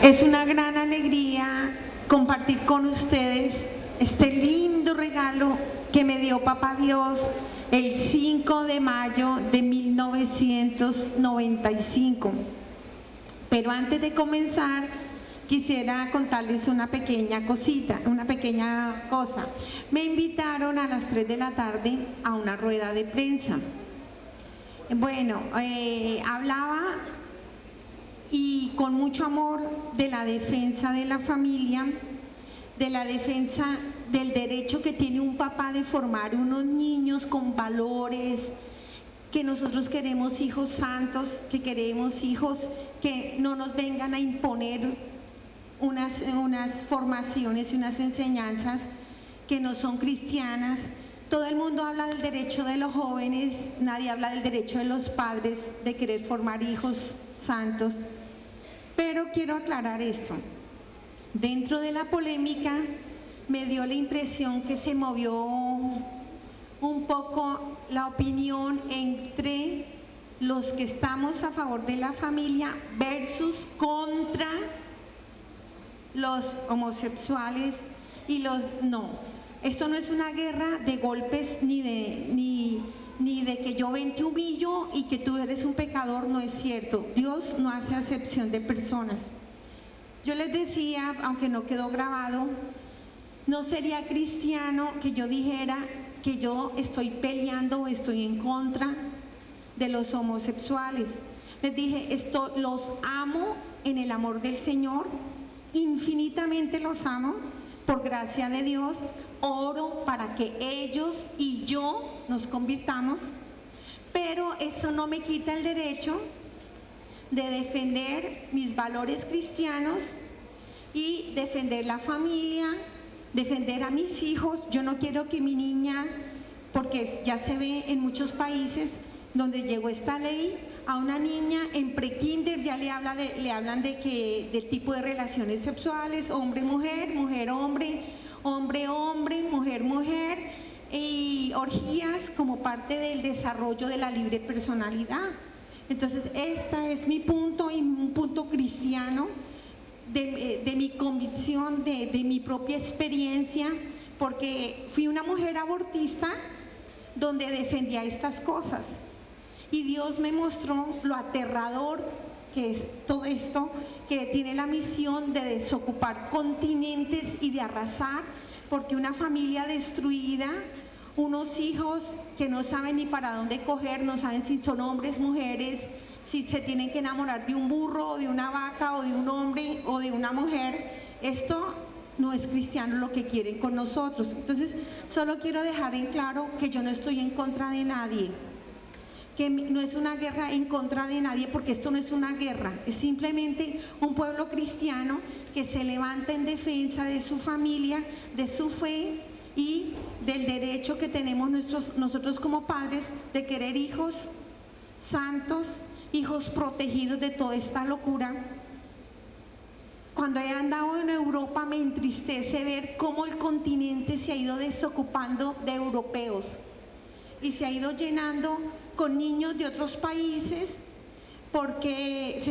Es una gran alegría compartir con ustedes este lindo regalo que me dio Papá Dios el 5 de mayo de 1995. Pero antes de comenzar, quisiera contarles una pequeña cosita, una pequeña cosa. Me invitaron a las 3 de la tarde a una rueda de prensa. Bueno, hablaba y con mucho amor de la defensa de la familia, de la defensa del derecho que tiene un papá de formar unos niños con valores, que nosotros queremos hijos santos, que queremos hijos que no nos vengan a imponer unas formaciones y unas enseñanzas que no son cristianas. Todo el mundo habla del derecho de los jóvenes, nadie habla del derecho de los padres de querer formar hijos santos. Pero quiero aclarar esto. Dentro de la polémica me dio la impresión que se movió un poco la opinión entre los que estamos a favor de la familia versus contra los homosexuales y los no. Esto no es una guerra de golpes ni de que yo ven te humillo y que tú eres un pecador, no es cierto. Dios no hace acepción de personas. Yo les decía, aunque no quedó grabado, no sería cristiano que yo dijera que yo estoy peleando o estoy en contra de los homosexuales. Les dije, los amo en el amor del Señor, infinitamente los amo, por gracia de Dios, oro para que ellos y yo nos convirtamos, pero eso no me quita el derecho de defender mis valores cristianos y defender la familia, defender a mis hijos. Yo no quiero que mi niña, porque ya se ve en muchos países donde llegó esta ley, a una niña en prekinder ya le hablan del tipo de relaciones sexuales, hombre-mujer, mujer-hombre, hombre-hombre, mujer-mujer, y orgías como parte del desarrollo de la libre personalidad. Entonces, este es mi punto, y un punto cristiano de mi convicción, de mi propia experiencia, porque fui una mujer abortista donde defendía estas cosas. Y Dios me mostró lo aterrador que es todo esto, que tiene la misión de desocupar continentes y de arrasar, porque una familia destruida, unos hijos que no saben ni para dónde coger, no saben si son hombres, mujeres, si se tienen que enamorar de un burro, o de una vaca, o de un hombre, o de una mujer. Esto no es cristiano lo que quieren con nosotros. Entonces, solo quiero dejar en claro que yo no estoy en contra de nadie, que no es una guerra en contra de nadie, porque esto no es una guerra, es simplemente un pueblo cristiano que se levanta en defensa de su familia, de su fe y del derecho que tenemos nosotros como padres de querer hijos santos, hijos protegidos de toda esta locura. Cuando he andado en Europa me entristece ver cómo el continente se ha ido desocupando de europeos y se ha ido llenando con niños de otros países, porque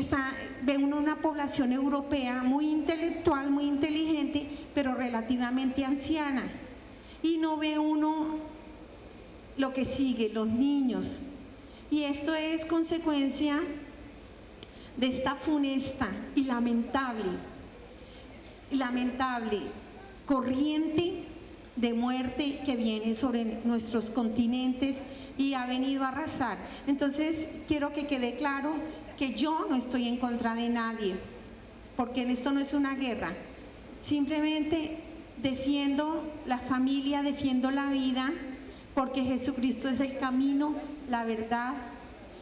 ve uno una población europea muy intelectual, muy inteligente, pero relativamente anciana, y no ve uno lo que sigue, los niños. Y esto es consecuencia de esta funesta y lamentable corriente de muerte que viene sobre nuestros continentes y ha venido a arrasar. Entonces, quiero que quede claro que yo no estoy en contra de nadie, porque esto no es una guerra. Simplemente defiendo la familia, defiendo la vida, porque Jesucristo es el camino, la verdad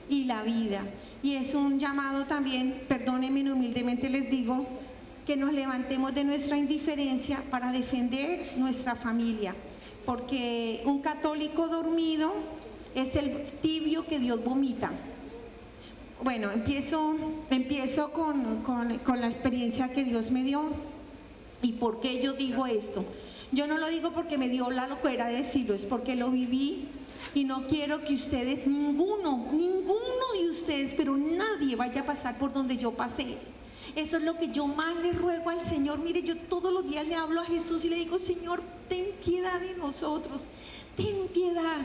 y la vida. Y es un llamado también, perdónenme, humildemente les digo, que nos levantemos de nuestra indiferencia para defender nuestra familia, porque un católico dormido es el tibio que Dios vomita. Bueno, empiezo con la experiencia que Dios me dio. ¿Y por qué yo digo esto? Yo no lo digo porque me dio la locura de decirlo, es porque lo viví y no quiero que ustedes, ninguno de ustedes, pero nadie vaya a pasar por donde yo pasé. Eso es lo que yo más le ruego al Señor. Mire, yo todos los días le hablo a Jesús y le digo, Señor, ten piedad de nosotros, ten piedad,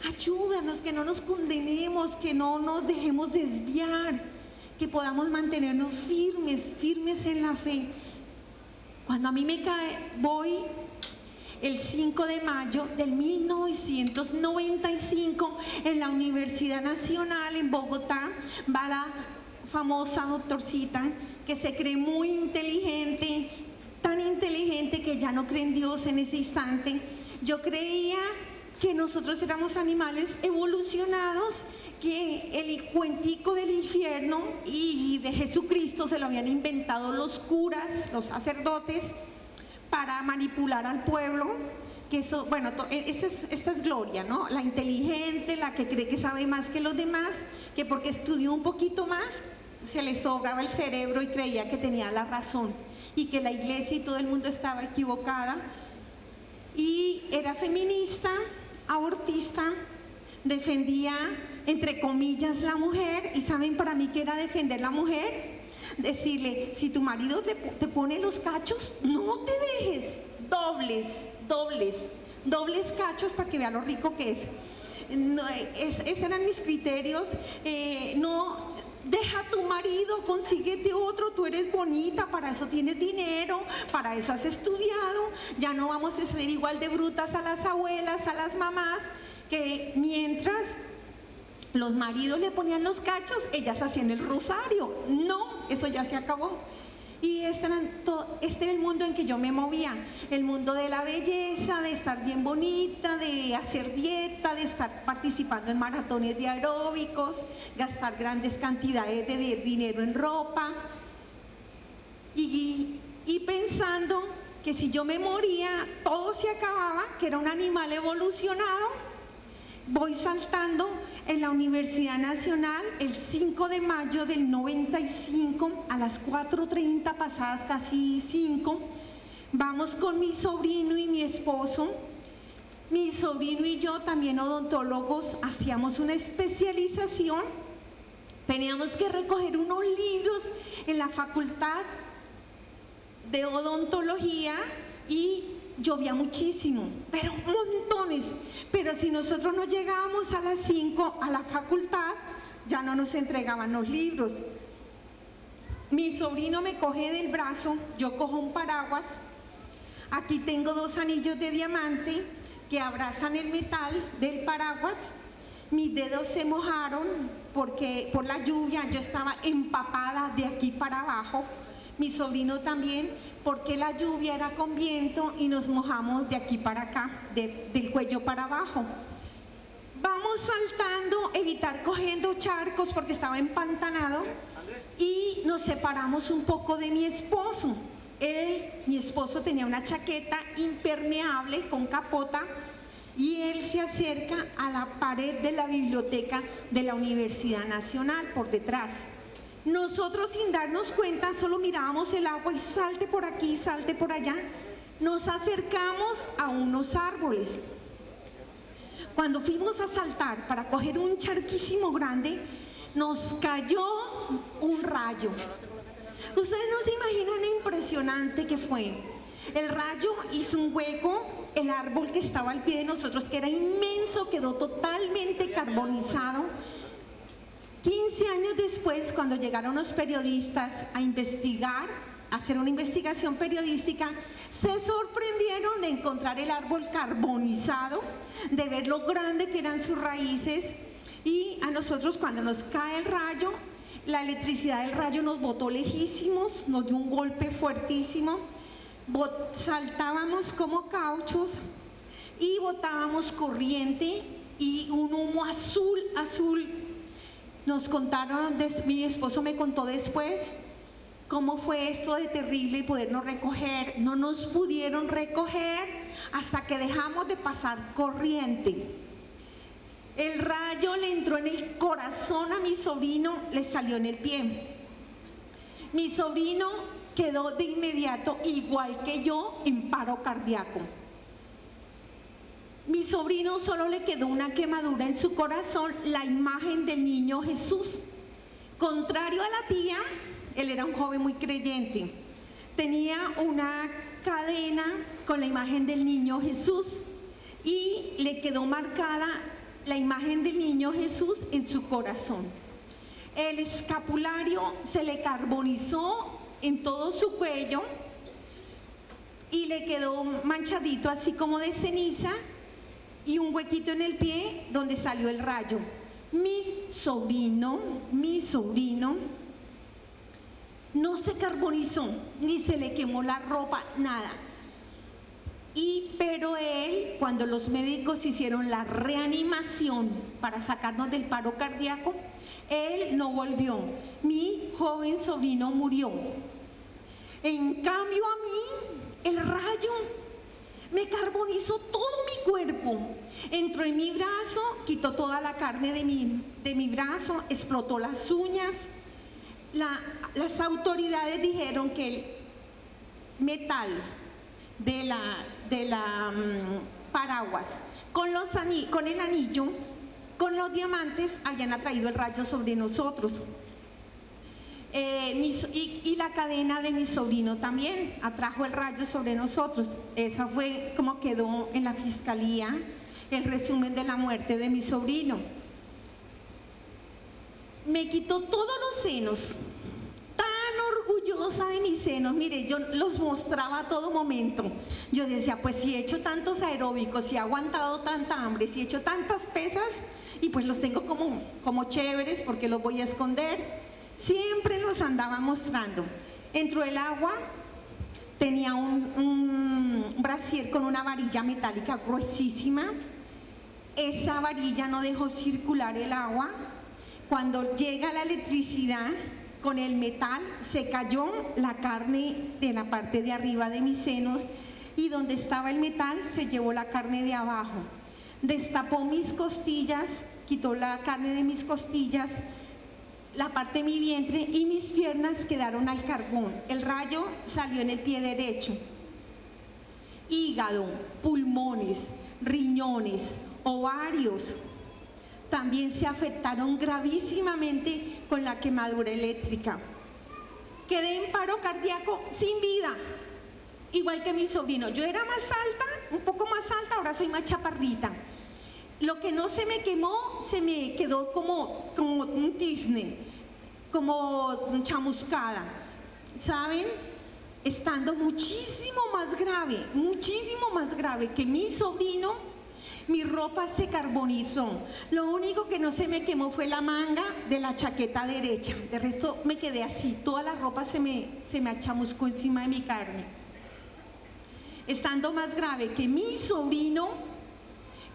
ayúdanos, que no nos condenemos, que no nos dejemos desviar, que podamos mantenernos firmes, firmes en la fe. Cuando a mí me cae, voy el 5 de mayo del 1995 en la Universidad Nacional en Bogotá, va la famosa doctorcita que se cree muy inteligente, tan inteligente que ya no cree en Dios en ese instante. Yo creía que nosotros éramos animales evolucionados, que el cuentico del infierno y de Jesucristo se lo habían inventado los curas, los sacerdotes, para manipular al pueblo. Que eso, bueno, esta es Gloria, ¿no? La inteligente, la que cree que sabe más que los demás, que porque estudió un poquito más se le sobraba el cerebro y creía que tenía la razón y que la iglesia y todo el mundo estaba equivocada. Y era feminista, abortista, defendía entre comillas la mujer. ¿Y saben para mí qué era defender la mujer? Decirle, si tu marido te pone los cachos, no te dejes, dobles cachos para que vea lo rico que es. No, esos eran mis criterios. No, deja a tu marido, consíguete otro, tú eres bonita, para eso tienes dinero, para eso has estudiado. Ya no vamos a ser igual de brutas a las abuelas, a las mamás, que mientras los maridos le ponían los cachos, ellas hacían el rosario. No, eso ya se acabó. Y este era el mundo en que yo me movía, el mundo de la belleza, de estar bien bonita, de hacer dieta, de estar participando en maratones de aeróbicos, gastar grandes cantidades de dinero en ropa y pensando que si yo me moría, todo se acababa, que era un animal evolucionado. Voy saltando en la Universidad Nacional el 5 de mayo del 95 a las 4:30 pasadas casi 5. Vamos con mi sobrino y mi esposo. Mi sobrino y yo, también odontólogos, hacíamos una especialización. Teníamos que recoger unos libros en la facultad de odontología y llovía muchísimo, pero montones. Pero si nosotros no llegábamos a las 5 a la facultad, ya no nos entregaban los libros. Mi sobrino me coge del brazo, yo cojo un paraguas. Aquí tengo 2 anillos de diamante que abrazan el metal del paraguas. Mis dedos se mojaron porque por la lluvia yo estaba empapada de aquí para abajo. Mi sobrino también, porque la lluvia era con viento y nos mojamos de aquí para acá, del cuello para abajo. Vamos saltando, evitar cogiendo charcos porque estaba empantanado, y nos separamos un poco de mi esposo. Mi esposo tenía una chaqueta impermeable con capota y él se acerca a la pared de la biblioteca de la Universidad Nacional por detrás. Nosotros, sin darnos cuenta, solo mirábamos el agua y salte por aquí, salte por allá. Nos acercamos a unos árboles. Cuando fuimos a saltar para coger un charquísimo grande, nos cayó un rayo. Ustedes no se imaginan lo impresionante que fue. El rayo hizo un hueco, el árbol que estaba al pie de nosotros, que era inmenso, quedó totalmente carbonizado. 15 años después, cuando llegaron los periodistas a investigar, a hacer una investigación periodística, se sorprendieron de encontrar el árbol carbonizado, de ver lo grande que eran sus raíces. Y a nosotros, cuando nos cae el rayo, la electricidad del rayo nos botó lejísimos, nos dio un golpe fuertísimo, saltábamos como cauchos y botábamos corriente y un humo azul. Nos contaron, mi esposo me contó después cómo fue esto de terrible y podernos recoger. No nos pudieron recoger hasta que dejamos de pasar corriente. El rayo le entró en el corazón a mi sobrino, le salió en el pie. Mi sobrino quedó de inmediato, igual que yo, en paro cardíaco. Mi sobrino solo le quedó una quemadura en su corazón, la imagen del niño Jesús. Contrario a la tía, Él era un joven muy creyente. Tenía una cadena con la imagen del niño Jesús y le quedó marcada la imagen del niño Jesús en su corazón. El escapulario se le carbonizó en todo su cuello y le quedó manchadito así como de ceniza y un huequito en el pie donde salió el rayo. Mi sobrino no se carbonizó, ni se le quemó la ropa, nada. Pero él, cuando los médicos hicieron la reanimación para sacarnos del paro cardíaco, él no volvió. Mi joven sobrino murió. En cambio a mí, el rayo me carbonizó todo mi cuerpo. Entró en mi brazo, quitó toda la carne de mi brazo, explotó las uñas. Las autoridades dijeron que el metal de la paraguas con el anillo, con los diamantes, habían atraído el rayo sobre nosotros. Y la cadena de mi sobrino también atrajo el rayo sobre nosotros. Esa fue como quedó en la fiscalía el resumen de la muerte de mi sobrino. Me quitó todos los senos, tan orgullosa de mis senos. Mire, yo los mostraba a todo momento. Yo decía, pues si he hecho tantos aeróbicos, si he aguantado tanta hambre, si he hecho tantas pesas, y pues los tengo como chéveres porque los voy a esconder. Siempre los andaba mostrando. Entró el agua, tenía un brasier con una varilla metálica gruesísima. Esa varilla no dejó circular el agua. Cuando llega la electricidad con el metal, se cayó la carne de la parte de arriba de mis senos y donde estaba el metal se llevó la carne de abajo. Destapó mis costillas, quitó la carne de mis costillas, la parte de mi vientre y mis piernas quedaron al carbón. El rayo salió en el pie derecho. Hígado, pulmones, riñones, ovarios también se afectaron gravísimamente con la quemadura eléctrica. Quedé en paro cardíaco sin vida, igual que mi sobrino. Yo era más alta, un poco más alta, ahora soy más chaparrita. Lo que no se me quemó, se me quedó como un tizne, como chamuscada, ¿saben? Estando muchísimo más grave que mi sobrino. Mi ropa se carbonizó. Lo único que no se me quemó fue la manga de la chaqueta derecha. De resto me quedé así, toda la ropa se me achamuscó encima de mi carne. Estando más grave que mi sobrino,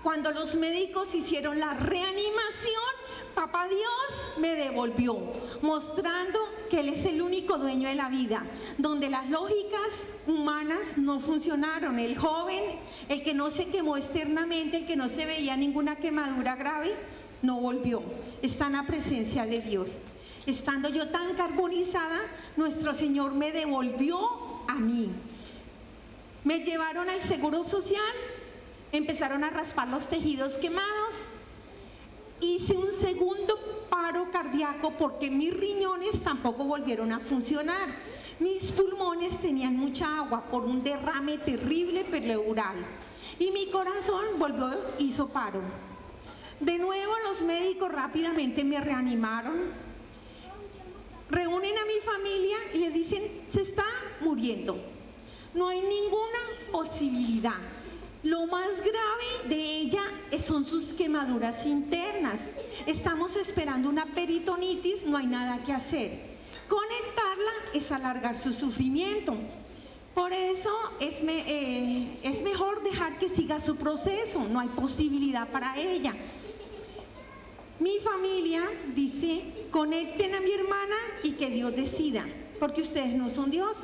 cuando los médicos hicieron la reanimación, Papá Dios me devolvió, mostrando que Él es el único dueño de la vida, donde las lógicas humanas no funcionaron. El joven, el que no se quemó externamente, el que no se veía ninguna quemadura grave, no volvió. Está en la presencia de Dios. Estando yo tan carbonizada, nuestro Señor me devolvió a mí. Me llevaron al Seguro Social, empezaron a raspar los tejidos quemados. Hice un segundo paro cardíaco porque mis riñones tampoco volvieron a funcionar. Mis pulmones tenían mucha agua por un derrame terrible pleural y mi corazón hizo paro. De nuevo los médicos rápidamente me reanimaron, reúnen a mi familia y le dicen, se está muriendo, no hay ninguna posibilidad. Lo más grave de ella son sus quemaduras internas. Estamos esperando una peritonitis, no hay nada que hacer. Conectarla es alargar su sufrimiento. Por eso es mejor dejar que siga su proceso, no hay posibilidad para ella. Mi familia dice, conecten a mi hermana y que Dios decida, porque ustedes no son Dios.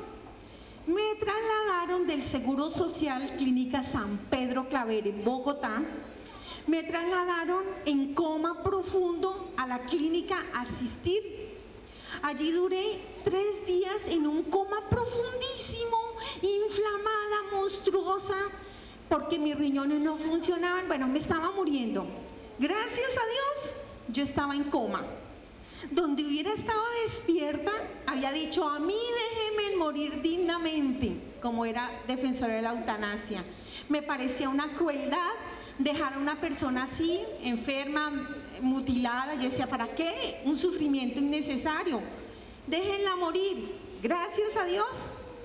Me trasladaron del Seguro Social Clínica San Pedro Claver en Bogotá. Me trasladaron en coma profundo a la clínica Asistir. Allí duré 3 días en un coma profundísimo, inflamada, monstruosa, porque mis riñones no funcionaban. Bueno, me estaba muriendo. Gracias a Dios, yo estaba en coma. Donde hubiera estado despierta, había dicho: a mí déjeme morir dignamente, como era defensora de la eutanasia. Me parecía una crueldad dejar a una persona así, enferma, mutilada. Yo decía: ¿para qué? Un sufrimiento innecesario. Déjenla morir. Gracias a Dios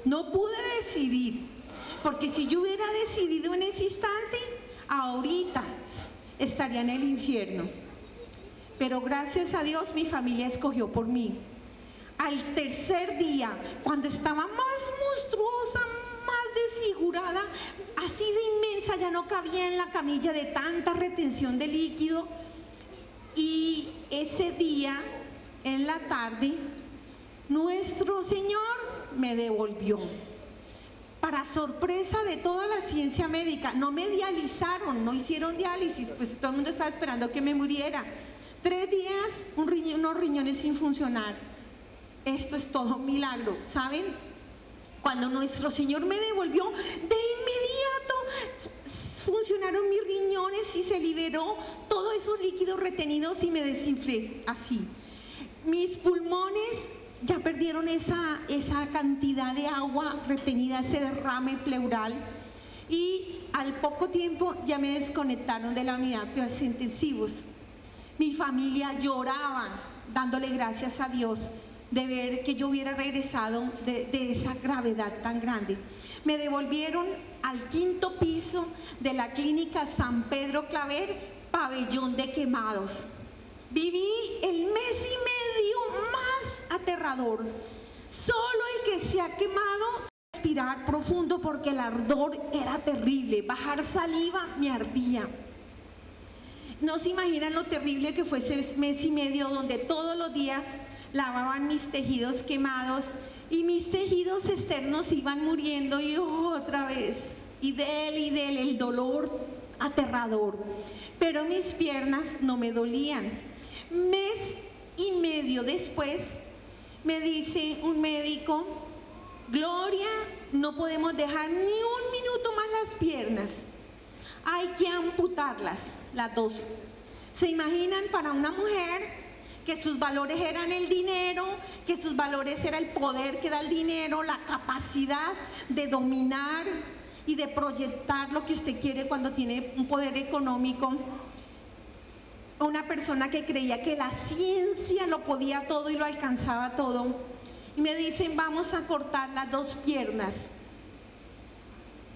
no pude decidir, porque si yo hubiera decidido en ese instante, ahorita estaría en el infierno. Pero gracias a Dios mi familia escogió por mí. Al tercer día, cuando estaba más monstruosa, más desfigurada, así de inmensa, ya no cabía en la camilla de tanta retención de líquido. Y ese día, en la tarde, nuestro Señor me devolvió. Para sorpresa de toda la ciencia médica, no me dializaron, no hicieron diálisis, pues todo el mundo estaba esperando que me muriera. 3 días, unos riñones sin funcionar. Esto es todo un milagro, ¿saben? Cuando nuestro Señor me devolvió, de inmediato funcionaron mis riñones y se liberó todos esos líquidos retenidos y me desinflé, así. Mis pulmones ya perdieron esa cantidad de agua retenida, ese derrame pleural, y al poco tiempo ya me desconectaron de la unidad de cuidados intensivos. Mi familia lloraba dándole gracias a Dios de ver que yo hubiera regresado de esa gravedad tan grande. Me devolvieron al 5º piso de la clínica San Pedro Claver, pabellón de quemados. Viví el mes y medio más aterrador. Solo el que se ha quemado, respirar profundo, porque el ardor era terrible. Bajar saliva me ardía. No se imaginan lo terrible que fue ese mes y medio, donde todos los días lavaban mis tejidos quemados y mis tejidos externos iban muriendo, y otra vez, y de él, el dolor aterrador. Pero mis piernas no me dolían. Mes y medio después me dice un médico: Gloria, no podemos dejar ni un minuto más las piernas, hay que amputarlas, las dos. ¿Se imaginan para una mujer que sus valores eran el dinero, que sus valores era el poder que da el dinero, la capacidad de dominar y de proyectar lo que usted quiere cuando tiene un poder económico? Una persona que creía que la ciencia lo podía todo y lo alcanzaba todo, y me dicen: vamos a cortar las 2 piernas.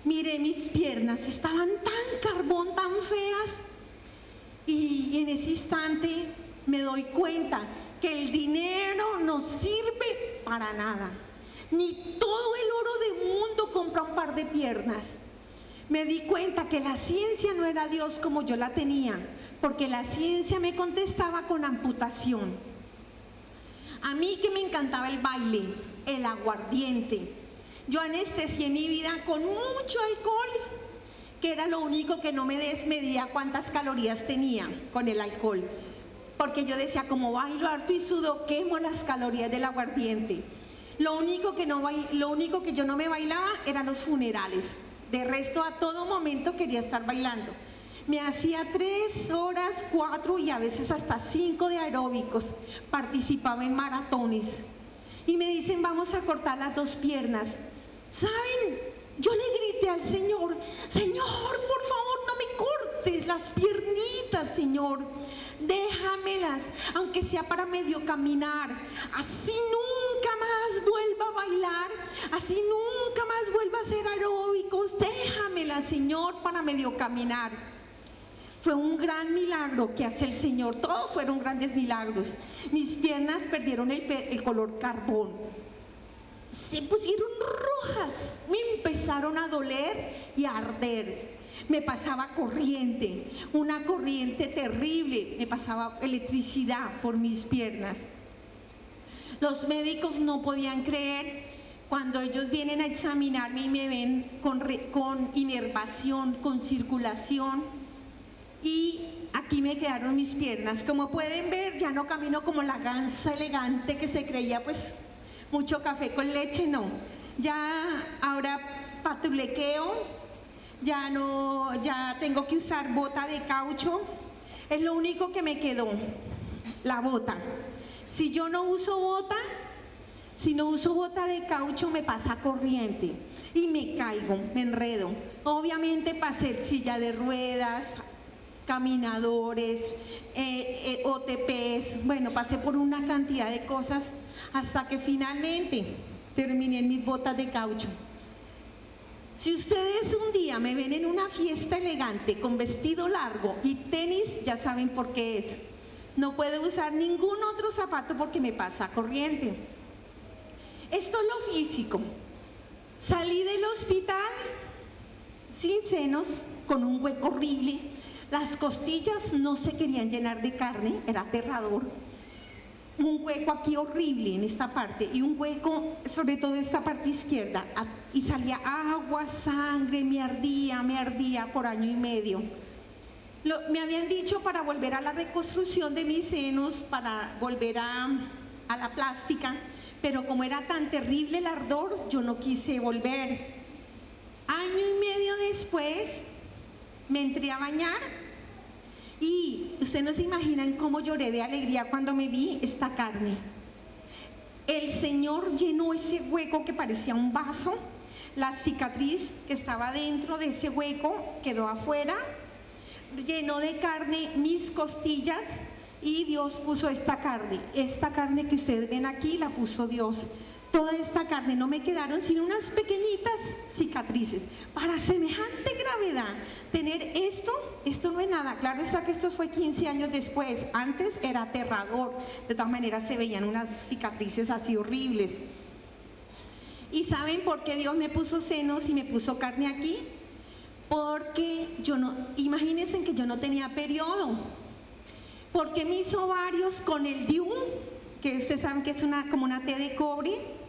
Miré mis piernas, estaban tan carbón, tan feas, y en ese instante me doy cuenta que el dinero no sirve para nada, ni todo el oro del mundo compra un par de piernas. Me di cuenta que la ciencia no era Dios como yo la tenía, porque la ciencia me contestaba con amputación. A mí, que me encantaba el baile, el aguardiente, yo anestesié mi vida con mucho alcohol, que era lo único que no me desmedía cuántas calorías tenía con el alcohol, porque yo decía: como bailo harto y sudo, quemo las calorías del aguardiente. Lo único que yo no me bailaba eran los funerales. De resto, a todo momento quería estar bailando. Me hacía 3 horas, 4 y a veces hasta 5 de aeróbicos. Participaba en maratones. Y me dicen: vamos a cortar las 2 piernas. ¿Saben? Yo le grité al Señor: Señor, por favor, no me cortes las piernitas, Señor. Déjamelas, aunque sea para medio caminar. Así nunca más vuelva a bailar, así nunca más vuelva a hacer aeróbicos. Déjamelas, Señor, para medio caminar. Fue un gran milagro que hace el Señor. Todos fueron grandes milagros. Mis piernas perdieron el color carbón, se pusieron rojas, me empezaron a doler y a arder. Me pasaba corriente, una corriente terrible, me pasaba electricidad por mis piernas. Los médicos no podían creer cuando ellos vienen a examinarme y me ven con inervación, con circulación, y aquí me quedaron mis piernas. Como pueden ver, ya no camino como la gansa elegante que se creía, pues mucho café con leche, no. Ya ahora patulequeo. Ya tengo que usar bota de caucho. Es lo único que me quedó, la bota. Si yo no uso bota, si no uso bota de caucho, me pasa corriente y me caigo, me enredo. Obviamente pasé silla de ruedas, caminadores, OTPs, bueno, pasé por una cantidad de cosas hasta que finalmente terminé en mis botas de caucho. Si ustedes un día me ven en una fiesta elegante con vestido largo y tenis, ya saben por qué es. No puedo usar ningún otro zapato porque me pasa corriente. Esto es lo físico. Salí del hospital sin senos, con un hueco horrible. Las costillas no se querían llenar de carne, era aterrador. Un hueco aquí horrible en esta parte y un hueco sobre todo en esta parte izquierda, y salía agua, sangre, me ardía por año y medio. Me habían dicho para volver a la reconstrucción de mis senos, para volver a la plástica, pero como era tan terrible el ardor, yo no quise volver. Año y medio después me entré a bañar y ustedes no se imaginan cómo lloré de alegría cuando me vi esta carne. El Señor llenó ese hueco que parecía un vaso, la cicatriz que estaba dentro de ese hueco quedó afuera, llenó de carne mis costillas y Dios puso esta carne que ustedes ven aquí la puso Dios. Toda esta carne, no me quedaron sino unas pequeñitas cicatrices. Para semejante gravedad, tener esto no es nada. Claro está que esto fue 15 años después. Antes era aterrador. De todas maneras se veían unas cicatrices así horribles. ¿Y saben por qué Dios me puso senos y me puso carne aquí? Porque imagínense que yo no tenía periodo. Porque mis ovarios con el DIU, que ustedes saben que es como una T de cobre,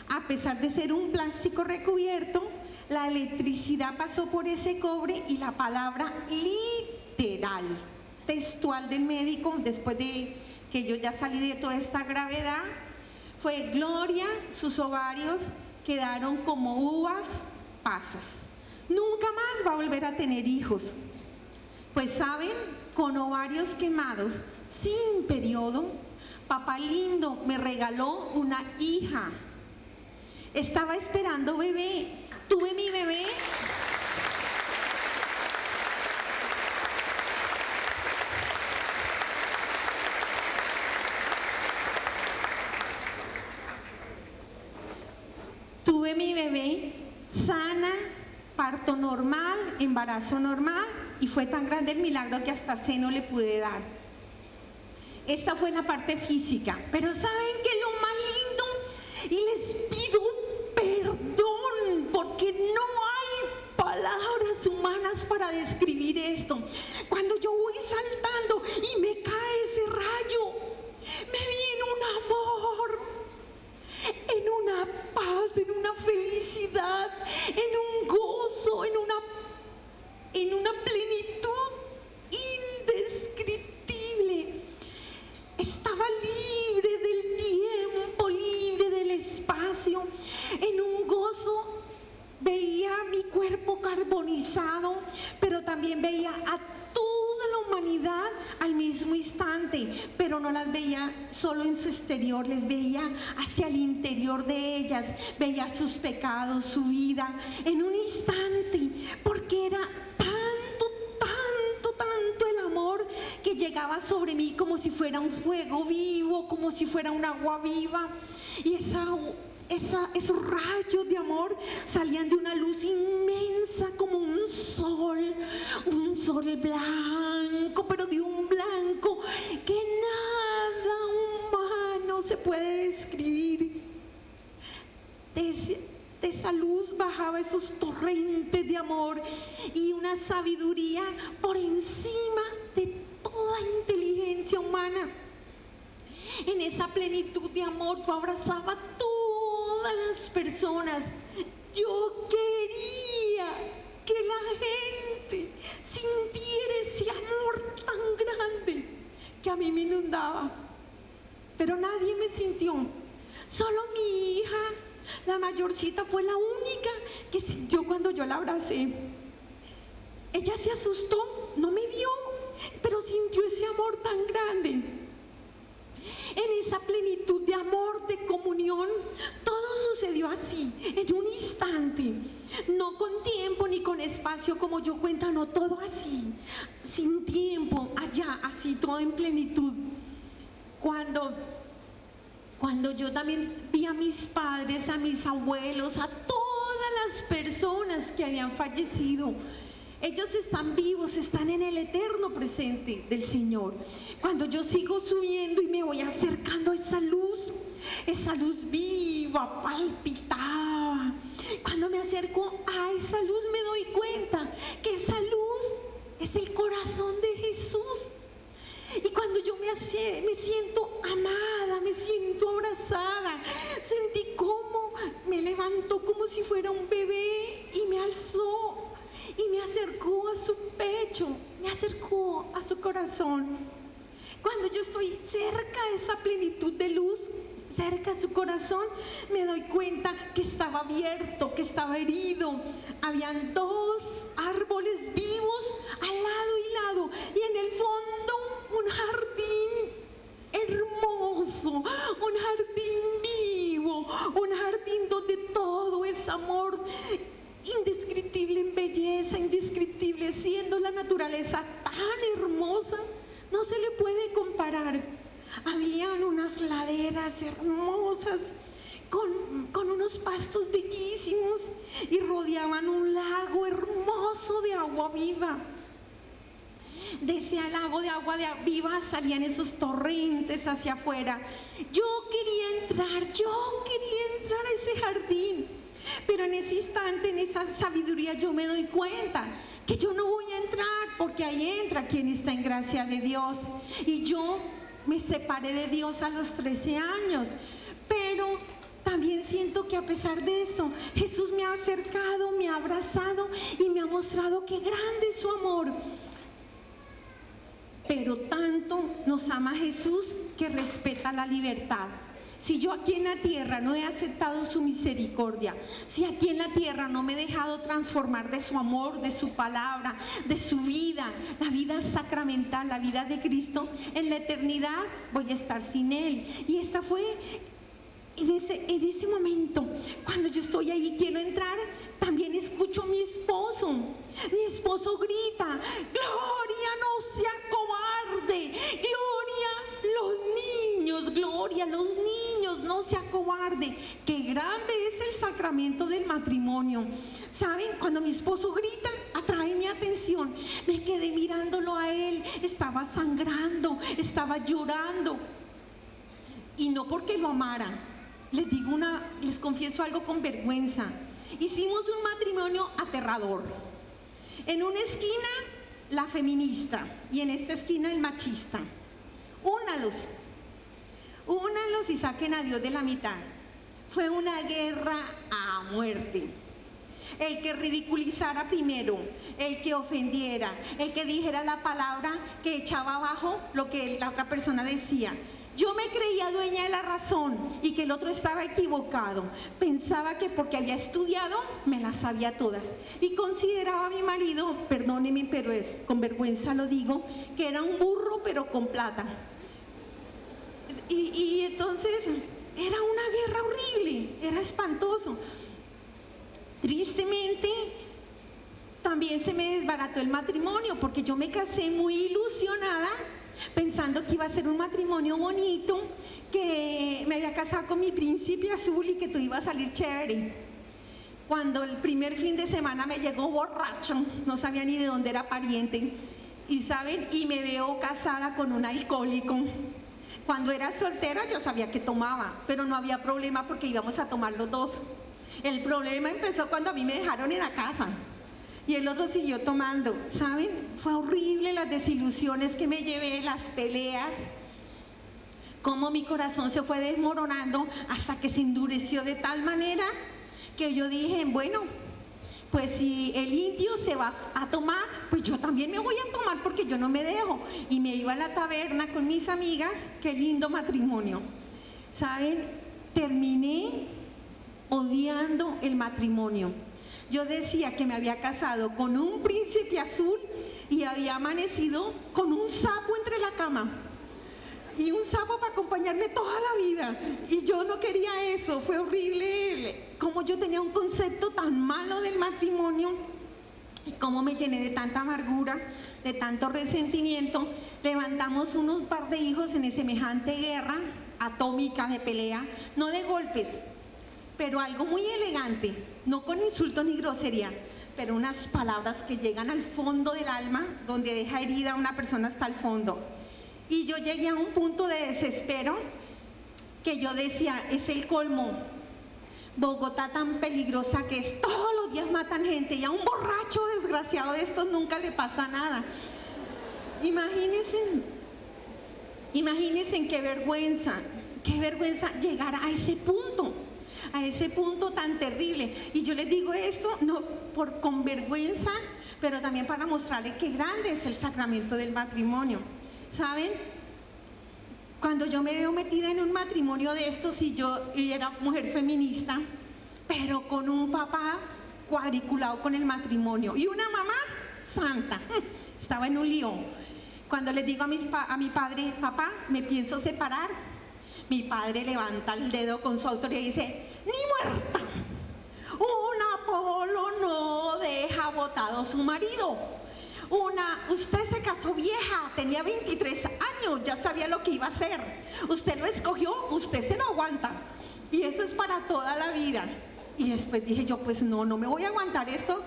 a pesar de ser un plástico recubierto, la electricidad pasó por ese cobre y la palabra literal, textual del médico, después de que yo ya salí de toda esta gravedad, fue: Gloria, sus ovarios quedaron como uvas pasas. Nunca más va a volver a tener hijos. Pues saben, con ovarios quemados, sin periodo, papá lindo me regaló una hija. Estaba esperando bebé. Tuve mi bebé. Tuve mi bebé sana, parto normal, embarazo normal, y fue tan grande el milagro que hasta seno le pude dar. Esta fue la parte física, pero ¿saben qué es lo más lindo? Y les pido perdón porque no hay palabras humanas para describir esto. Cuando yo voy saltando y me cae ese rayo, me viene un amor, en una paz, en una felicidad, en un gozo, en una plenitud indescriptible. Estaba libre del tiempo, libre del espacio, en un gozo. Veía mi cuerpo carbonizado, pero también veía a toda la humanidad al mismo instante, pero no las veía solo en su exterior, les veía hacia el interior de ellas, veía sus pecados, su vida, en un instante, porque era tanto el amor que llegaba sobre mí como si fuera un fuego vivo, como si fuera un agua viva, y esos rayos de amor salían de una luz inmensa como un sol blanco, pero de un blanco que nada humano se puede describir. De esa luz bajaba esos torrentes de amor y una sabiduría por encima de toda inteligencia humana. En esa plenitud de amor yo abrazaba a todas las personas. Yo quería que la gente sintiera ese amor tan grande que a mí me inundaba. Pero nadie me sintió. Solo mi hija, la mayorcita, fue la única que sintió cuando yo la abracé. Ella se asustó, no me vio, pero sintió ese amor tan grande. en esa plenitud de amor, de comunión. Todo sucedió así, en un instante, no con tiempo ni con espacio como yo cuento, no, todo así, sin tiempo, allá, así, todo en plenitud. Cuando yo también vi a mis padres, a mis abuelos, a todas las personas que habían fallecido, ellos están vivos, están en el eterno presente del Señor. Cuando yo sigo subiendo y me voy acercando a esa luz viva, palpitaba. Cuando me acerco a esa luz me doy cuenta que esa luz es el corazón de Jesús. Y cuando yo me siento amada, me siento abrazada, sentí cómo me levantó como si fuera un bebé y me alzó y me acercó a su pecho, me acercó a su corazón. Cuando yo estoy cerca de esa plenitud de luz, cerca a su corazón, me doy cuenta que estaba abierto, que estaba herido. Habían dos árboles vivos al lado y lado, y en el fondo un jardín hermoso, un jardín vivo, un jardín donde todo es amor, indescriptible en belleza, indescriptible, siendo la naturaleza tan hermosa, no se le puede comparar. Habían unas laderas hermosas con unos pastos bellísimos y rodeaban un lago hermoso de agua viva. De ese lago de agua viva salían esos torrentes hacia afuera. Yo quería entrar a ese jardín, pero en ese instante, en esa sabiduría, yo me doy cuenta que yo no voy a entrar, porque ahí entra quien está en gracia de Dios. Y yo me separé de Dios a los 13 años, pero también siento que a pesar de eso, Jesús me ha acercado, me ha abrazado y me ha mostrado qué grande es su amor. Pero tanto nos ama Jesús que respeta la libertad. Si yo aquí en la tierra no he aceptado su misericordia, si aquí en la tierra no me he dejado transformar de su amor, de su palabra, de su vida, la vida sacramental, la vida de Cristo, en la eternidad voy a estar sin Él. Y esta fue en ese momento, cuando yo estoy ahí, quiero entrar, también escucho a mi esposo. Mi esposo grita: Gloria, no sea cobarde, Gloria, los niños, no sea cobarde. Qué grande es el sacramento del matrimonio. ¿Saben? Cuando mi esposo grita, atrae mi atención. Me quedé mirándolo a él, estaba sangrando, estaba llorando. Y no porque lo amara. Les confieso algo con vergüenza. Hicimos un matrimonio aterrador. En una esquina la feminista y en esta esquina el machista. Únalos y saquen a Dios de la mitad. Fue una guerra a muerte. El que ridiculizara primero, el que ofendiera, el que dijera la palabra que echaba abajo lo que la otra persona decía. Yo me creía dueña de la razón y que el otro estaba equivocado. Pensaba que porque había estudiado me las sabía todas. Y consideraba a mi marido, perdóneme, pero con vergüenza lo digo, que era un burro pero con plata. Y entonces era una guerra horrible, era espantoso. Tristemente también se me desbarató el matrimonio, porque yo me casé muy ilusionada, pensando que iba a ser un matrimonio bonito, que me había casado con mi príncipe azul y que todo iba a salir chévere. Cuando el primer fin de semana me llegó borracho, no sabía ni de dónde era pariente, y saben, y me veo casada con un alcohólico. Cuando era soltera yo sabía que tomaba, pero no había problema porque íbamos a tomar los dos. El problema empezó cuando a mí me dejaron en la casa y el otro siguió tomando, ¿saben? Fue horrible las desilusiones que me llevé, las peleas, cómo mi corazón se fue desmoronando hasta que se endureció de tal manera que yo dije, bueno, pues si el indio se va a tomar, pues yo también me voy a tomar porque yo no me dejo. Y me iba a la taberna con mis amigas. Qué lindo matrimonio. ¿Saben? Terminé odiando el matrimonio. Yo decía que me había casado con un príncipe azul y había amanecido con un sapo entre la cama. y un sapo para acompañarme toda la vida. Y yo no quería eso, fue horrible. Como yo tenía un concepto tan malo del matrimonio y cómo me llené de tanta amargura, de tanto resentimiento. Levantamos unos par de hijos en semejante guerra atómica de pelea, no de golpes, pero algo muy elegante, no con insultos ni grosería, pero unas palabras que llegan al fondo del alma, donde deja herida a una persona hasta el fondo. Y yo llegué a un punto de desespero que yo decía, es el colmo. Bogotá tan peligrosa que es, todos los días matan gente y a un borracho desgraciado de estos nunca le pasa nada. Imagínense qué vergüenza llegar a ese punto tan terrible. Y yo les digo esto no con vergüenza, pero también para mostrarles qué grande es el sacramento del matrimonio. ¿Saben? Cuando yo me veo metida en un matrimonio de estos y yo era mujer feminista, pero con un papá cuadriculado con el matrimonio y una mamá santa, estaba en un lío. Cuando les digo a mi padre, papá, me pienso separar, mi padre levanta el dedo con su autoridad y dice, ni muerta, un Apolo no deja botado a su marido. Usted se casó vieja, tenía 23 años, ya sabía lo que iba a hacer. Usted lo escogió, usted se lo aguanta. Y eso es para toda la vida. Y después dije yo, pues no me voy a aguantar esto.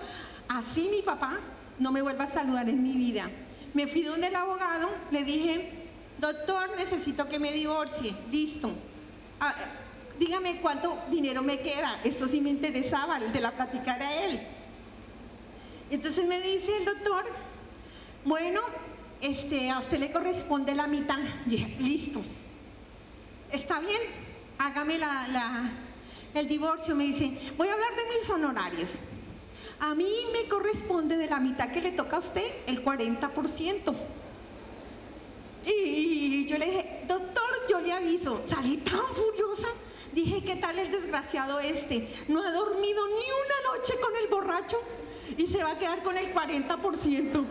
Así mi papá no me vuelva a saludar en mi vida. Me fui donde el abogado, le dije, doctor, necesito que me divorcie. Listo. Dígame cuánto dinero me queda. Esto sí me interesaba, el de la plática era él. Entonces me dice el doctor, bueno, a usted le corresponde la mitad. Y dije, listo, está bien, hágame el divorcio. Me dice, voy a hablar de mis honorarios. A mí me corresponde de la mitad que le toca a usted, el 40%. Y yo le dije, doctor, yo le aviso. Salí tan furiosa, dije, ¿qué tal el desgraciado este? No ha dormido ni una noche con el borracho y se va a quedar con el 40%.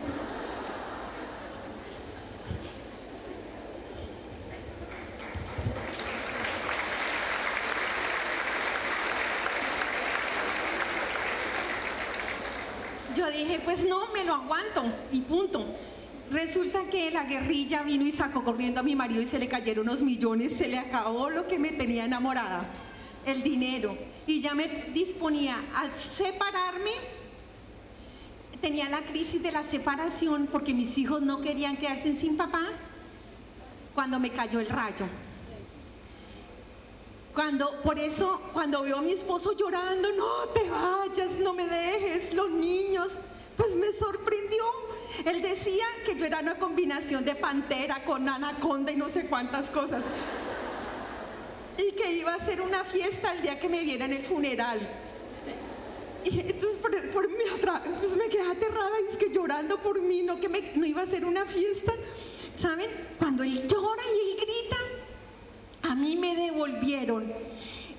Yo dije, pues no, me lo aguanto y punto. Resulta que la guerrilla vino y sacó corriendo a mi marido y se le cayeron unos millones, se le acabó lo que me tenía enamorada, el dinero. Y ya me disponía a separarme. Tenía la crisis de la separación porque mis hijos no querían quedarse sin papá cuando me cayó el rayo. Por eso, cuando veo a mi esposo llorando, no te vayas, no me dejes, los niños, pues me sorprendió. Él decía que yo era una combinación de pantera con anaconda y no sé cuántas cosas. Y que iba a hacer una fiesta el día que me viera en el funeral. Y entonces pues me quedé aterrada y es que llorando por mí, no iba a hacer una fiesta. ¿Saben? Cuando él llora y él grita, a mí me devolvieron.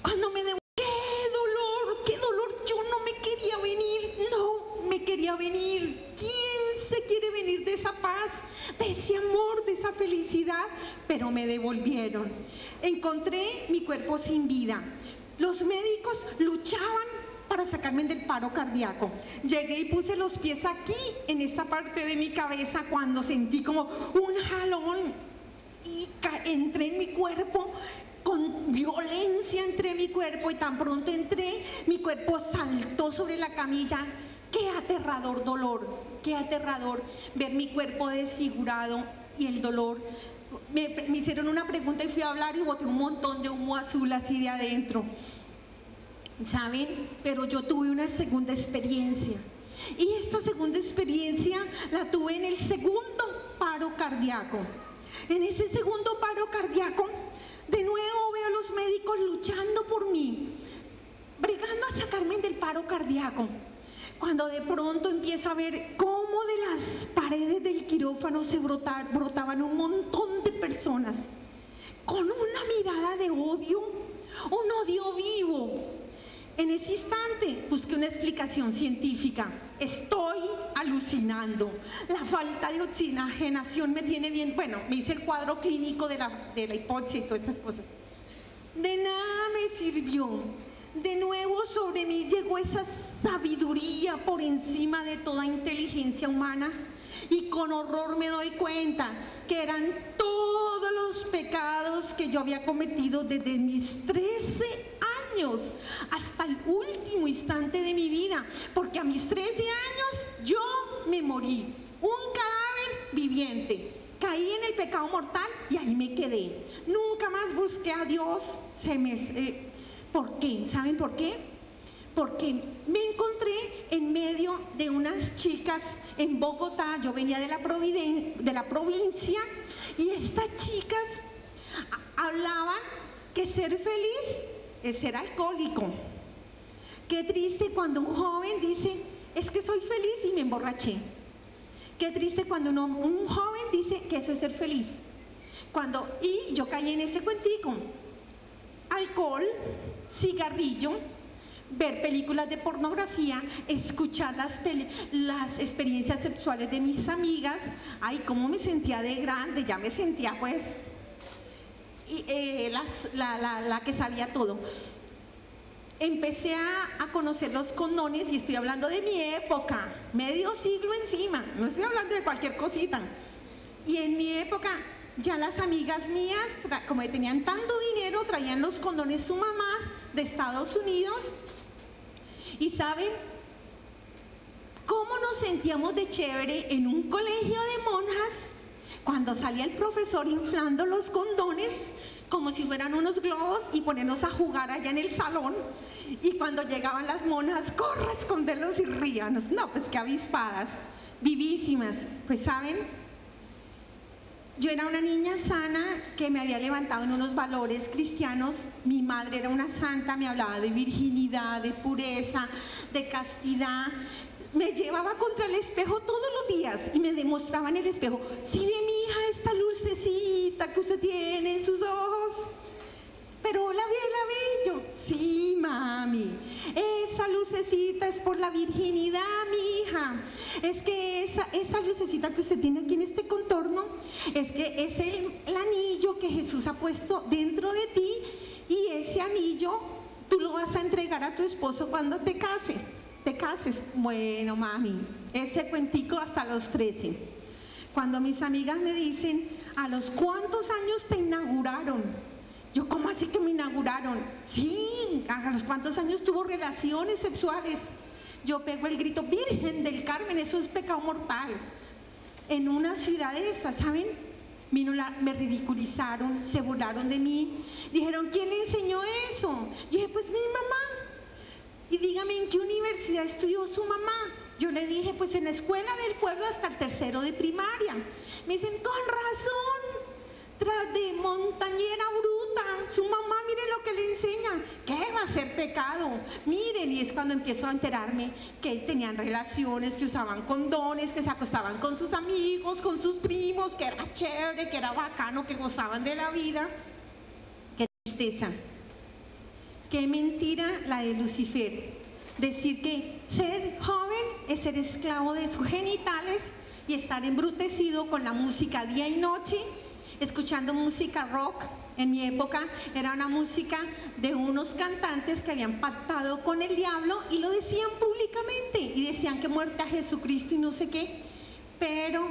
Cuando me devolvieron, qué dolor, yo no me quería venir, no me quería venir. ¿Quién se quiere venir de esa paz, de ese amor, de esa felicidad? Pero me devolvieron. Encontré mi cuerpo sin vida. Los médicos luchaban para sacarme del paro cardíaco. Llegué y puse los pies aquí, en esta parte de mi cabeza, cuando sentí como un jalón y entré en mi cuerpo, con violencia entré en mi cuerpo y tan pronto entré, mi cuerpo saltó sobre la camilla. Qué aterrador dolor, qué aterrador ver mi cuerpo desfigurado y el dolor. Me hicieron una pregunta y fui a hablar y boté un montón de humo azul así de adentro. ¿Saben? Pero yo tuve una segunda experiencia. Y esta segunda experiencia la tuve en el segundo paro cardíaco. En ese segundo paro cardíaco, de nuevo veo a los médicos luchando por mí, bregando a sacarme del paro cardíaco. Cuando de pronto empiezo a ver cómo de las paredes del quirófano se brotaban un montón de personas con una mirada de odio, un odio vivo. En ese instante busqué una explicación científica. Estoy alucinando. La falta de oxigenación me tiene bien. Bueno, me hice el cuadro clínico de la hipoxia y todas esas cosas. De nada me sirvió. De nuevo sobre mí llegó esa sabiduría por encima de toda inteligencia humana. Y con horror me doy cuenta que eran todos los pecados que yo había cometido desde mis 13 años hasta el último instante de mi vida, porque a mis 13 años yo me morí, un cadáver viviente, caí en el pecado mortal y ahí me quedé. Nunca más busqué a Dios. ¿Por qué? ¿Saben por qué? Porque me encontré en medio de unas chicas en Bogotá. Yo venía de la provincia, y estas chicas hablaban que ser feliz es ser alcohólico. Qué triste cuando un joven dice, es que soy feliz y me emborraché. Qué triste cuando un joven dice que eso es ser feliz. Y yo caí en ese cuentico. Alcohol, cigarrillo, ver películas de pornografía, escuchar las experiencias sexuales de mis amigas. Ay, cómo me sentía de grande, ya me sentía pues la que sabía todo. Empecé a conocer los condones, y estoy hablando de mi época, medio siglo encima, no estoy hablando de cualquier cosita. Y en mi época ya las amigas mías, como tenían tanto dinero, traían los condones sus mamás de Estados Unidos. Y ¿saben cómo nos sentíamos de chévere en un colegio de monjas cuando salía el profesor inflando los condones como si fueran unos globos y ponernos a jugar allá en el salón? Y cuando llegaban las monjas, corre a esconderlos y ríanos. No, pues qué avispadas, vivísimas. Pues ¿saben? Yo era una niña sana que me había levantado en unos valores cristianos. Mi madre era una santa, me hablaba de virginidad, de pureza, de castidad. Me llevaba contra el espejo todos los días y me demostraba en el espejo, ¿sí ve, mi hija, esta lucecita que usted tiene en sus ojos? Pero la ve yo. Sí, mami, esa lucecita es por la virginidad, mi hija. Es que esa lucecita que usted tiene aquí en este contorno, es que es el anillo que Jesús ha puesto dentro de ti, y ese anillo tú lo vas a entregar a tu esposo cuando te cases. Bueno, mami, ese cuentico hasta los 13. Cuando mis amigas me dicen, ¿a los cuántos años te inauguraron? Yo, ¿cómo así que me inauguraron? Sí, ¿a los cuántos años tuvo relaciones sexuales? Yo pego el grito, Virgen del Carmen, eso es pecado mortal. En una ciudad de esas, ¿saben? Me ridiculizaron, se burlaron de mí, dijeron, ¿quién le enseñó eso? Yo dije, pues mi mamá. Y dígame, ¿en qué universidad estudió su mamá? Yo le dije, pues en la escuela del pueblo hasta el 3º de primaria. Me dicen, con razón, tras de montañera bruta, su mamá, mire lo que le enseña. ¿Qué va a ser pecado? Miren, y es cuando empiezo a enterarme que tenían relaciones, que usaban condones, que se acostaban con sus amigos, con sus primos, que era chévere, que era bacano, que gozaban de la vida. Qué tristeza. Qué mentira la de Lucifer, decir que ser joven es ser esclavo de sus genitales y estar embrutecido con la música día y noche, escuchando música rock. En mi época era una música de unos cantantes que habían pactado con el diablo y lo decían públicamente, y decían que muerte a Jesucristo y no sé qué. Pero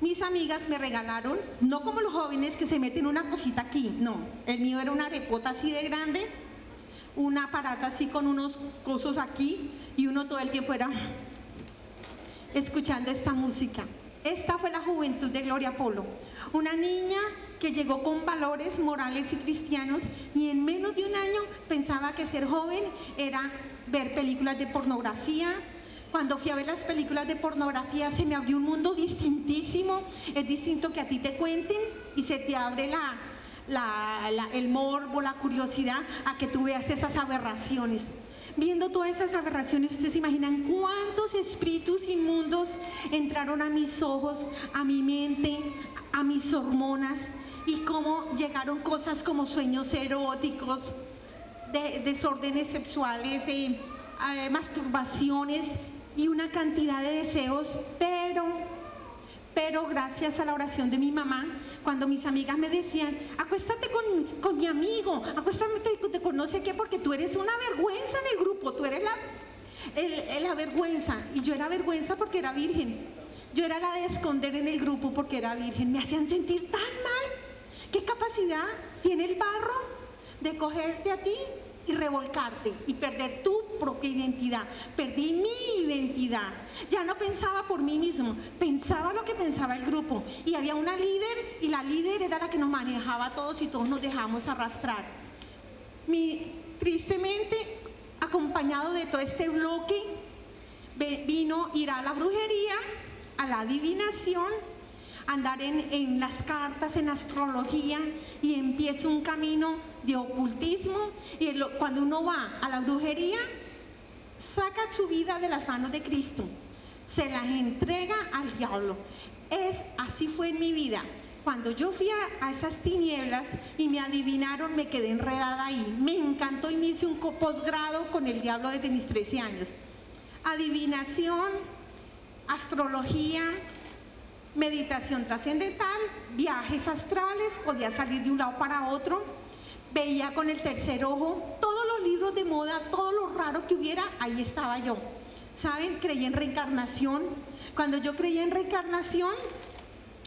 mis amigas me regalaron, no como los jóvenes que se meten una cosita aquí, no, el mío era una arepota así de grande, un aparato así con unos cosos aquí, y uno todo el tiempo era escuchando esta música. Esta fue la juventud de Gloria Polo, una niña que llegó con valores morales y cristianos, y en menos de un año pensaba que ser joven era ver películas de pornografía. Cuando fui a ver las películas de pornografía se me abrió un mundo distintísimo. Es distinto que a ti te cuenten y se te abre el morbo, la curiosidad a que tú veas esas aberraciones. Viendo todas esas aberraciones, ustedes se imaginan cuántos espíritus inmundos entraron a mis ojos, a mi mente, a mis hormonas, y cómo llegaron cosas como sueños eróticos, de desórdenes sexuales, de masturbaciones y una cantidad de deseos, pero gracias a la oración de mi mamá, cuando mis amigas me decían, acuéstate con mi amigo, acuéstate, te conoce qué, porque tú eres una vergüenza en el grupo, tú eres la vergüenza, y yo era vergüenza porque era virgen, yo era la de esconder en el grupo porque era virgen, me hacían sentir tan mal. ¿Qué capacidad tiene el barro de cogerte a ti y revolcarte y perder tu propia identidad? Perdí mi identidad, ya no pensaba por mí mismo, pensaba lo que pensaba el grupo, y había una líder, y la líder era la que nos manejaba a todos y todos nos dejamos arrastrar. Tristemente, acompañado de todo este bloque, vino ir a la brujería, a la adivinación, andar en las cartas, en astrología, y empieza un camino de ocultismo. Y cuando uno va a la brujería, saca su vida de las manos de Cristo, se las entrega al diablo. Así fue en mi vida. Cuando yo fui a esas tinieblas y me adivinaron, me quedé enredada ahí. Me encantó y me hice un posgrado con el diablo desde mis 13 años. Adivinación, astrología, meditación trascendental, viajes astrales, podía salir de un lado para otro, veía con el tercer ojo, todos los libros de moda, todo lo raro que hubiera, ahí estaba yo. ¿Saben? Creí en reencarnación. Cuando yo creía en reencarnación,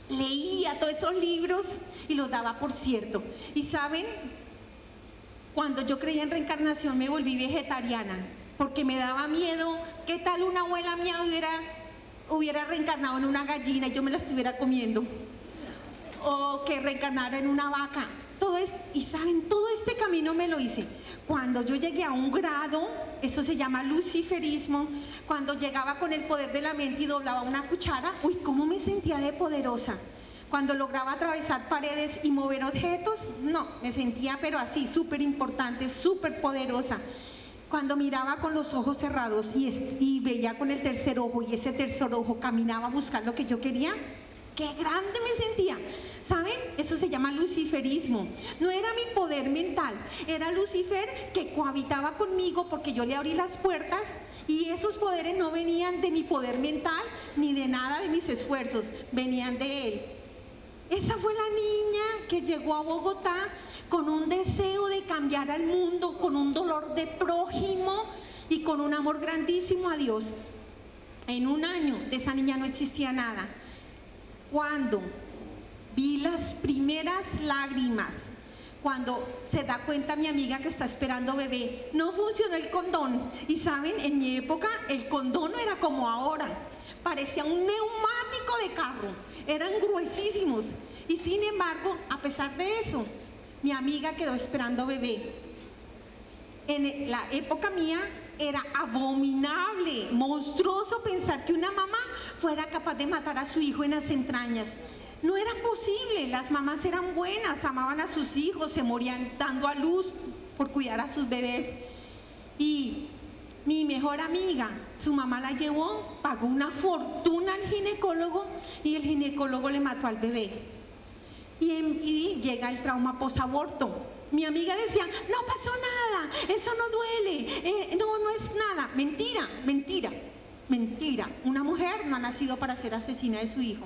leía todos esos libros y los daba por cierto. Y ¿saben? Cuando yo creía en reencarnación me volví vegetariana, porque me daba miedo. ¿Qué tal una abuela mía hubiera reencarnado en una gallina y yo me la estuviera comiendo? O que reencarnara en una vaca. Y saben, todo este camino me lo hice. Cuando yo llegué a un grado, eso se llama luciferismo, cuando llegaba con el poder de la mente y doblaba una cuchara, uy, cómo me sentía de poderosa. Cuando lograba atravesar paredes y mover objetos, no, me sentía pero así, súper importante, súper poderosa. Cuando miraba con los ojos cerrados y veía con el tercer ojo, y ese tercer ojo caminaba a buscar lo que yo quería, qué grande me sentía. ¿Saben? Eso se llama luciferismo. No era mi poder mental, era Lucifer que cohabitaba conmigo porque yo le abrí las puertas, y esos poderes no venían de mi poder mental ni de nada de mis esfuerzos, venían de él. Esa fue la niña que llegó a Bogotá con un deseo de cambiar al mundo, con un dolor de prójimo y con un amor grandísimo a Dios. En un año de esa niña no existía nada. Cuando vi las primeras lágrimas, cuando se da cuenta mi amiga que está esperando bebé, no funcionó el condón. Y saben, en mi época el condón no era como ahora, parecía un neumático de carro, eran gruesísimos. Y sin embargo, a pesar de eso, mi amiga quedó esperando bebé. En la época mía era abominable, monstruoso pensar que una mamá fuera capaz de matar a su hijo en las entrañas. No era posible, las mamás eran buenas, amaban a sus hijos, se morían dando a luz por cuidar a sus bebés. Y mi mejor amiga, su mamá la llevó, pagó una fortuna al ginecólogo y el ginecólogo le mató al bebé. Y llega el trauma posaborto. Mi amiga decía, no pasó nada, eso no duele, no es nada. Mentira, mentira, mentira. Una mujer no ha nacido para ser asesina de su hijo.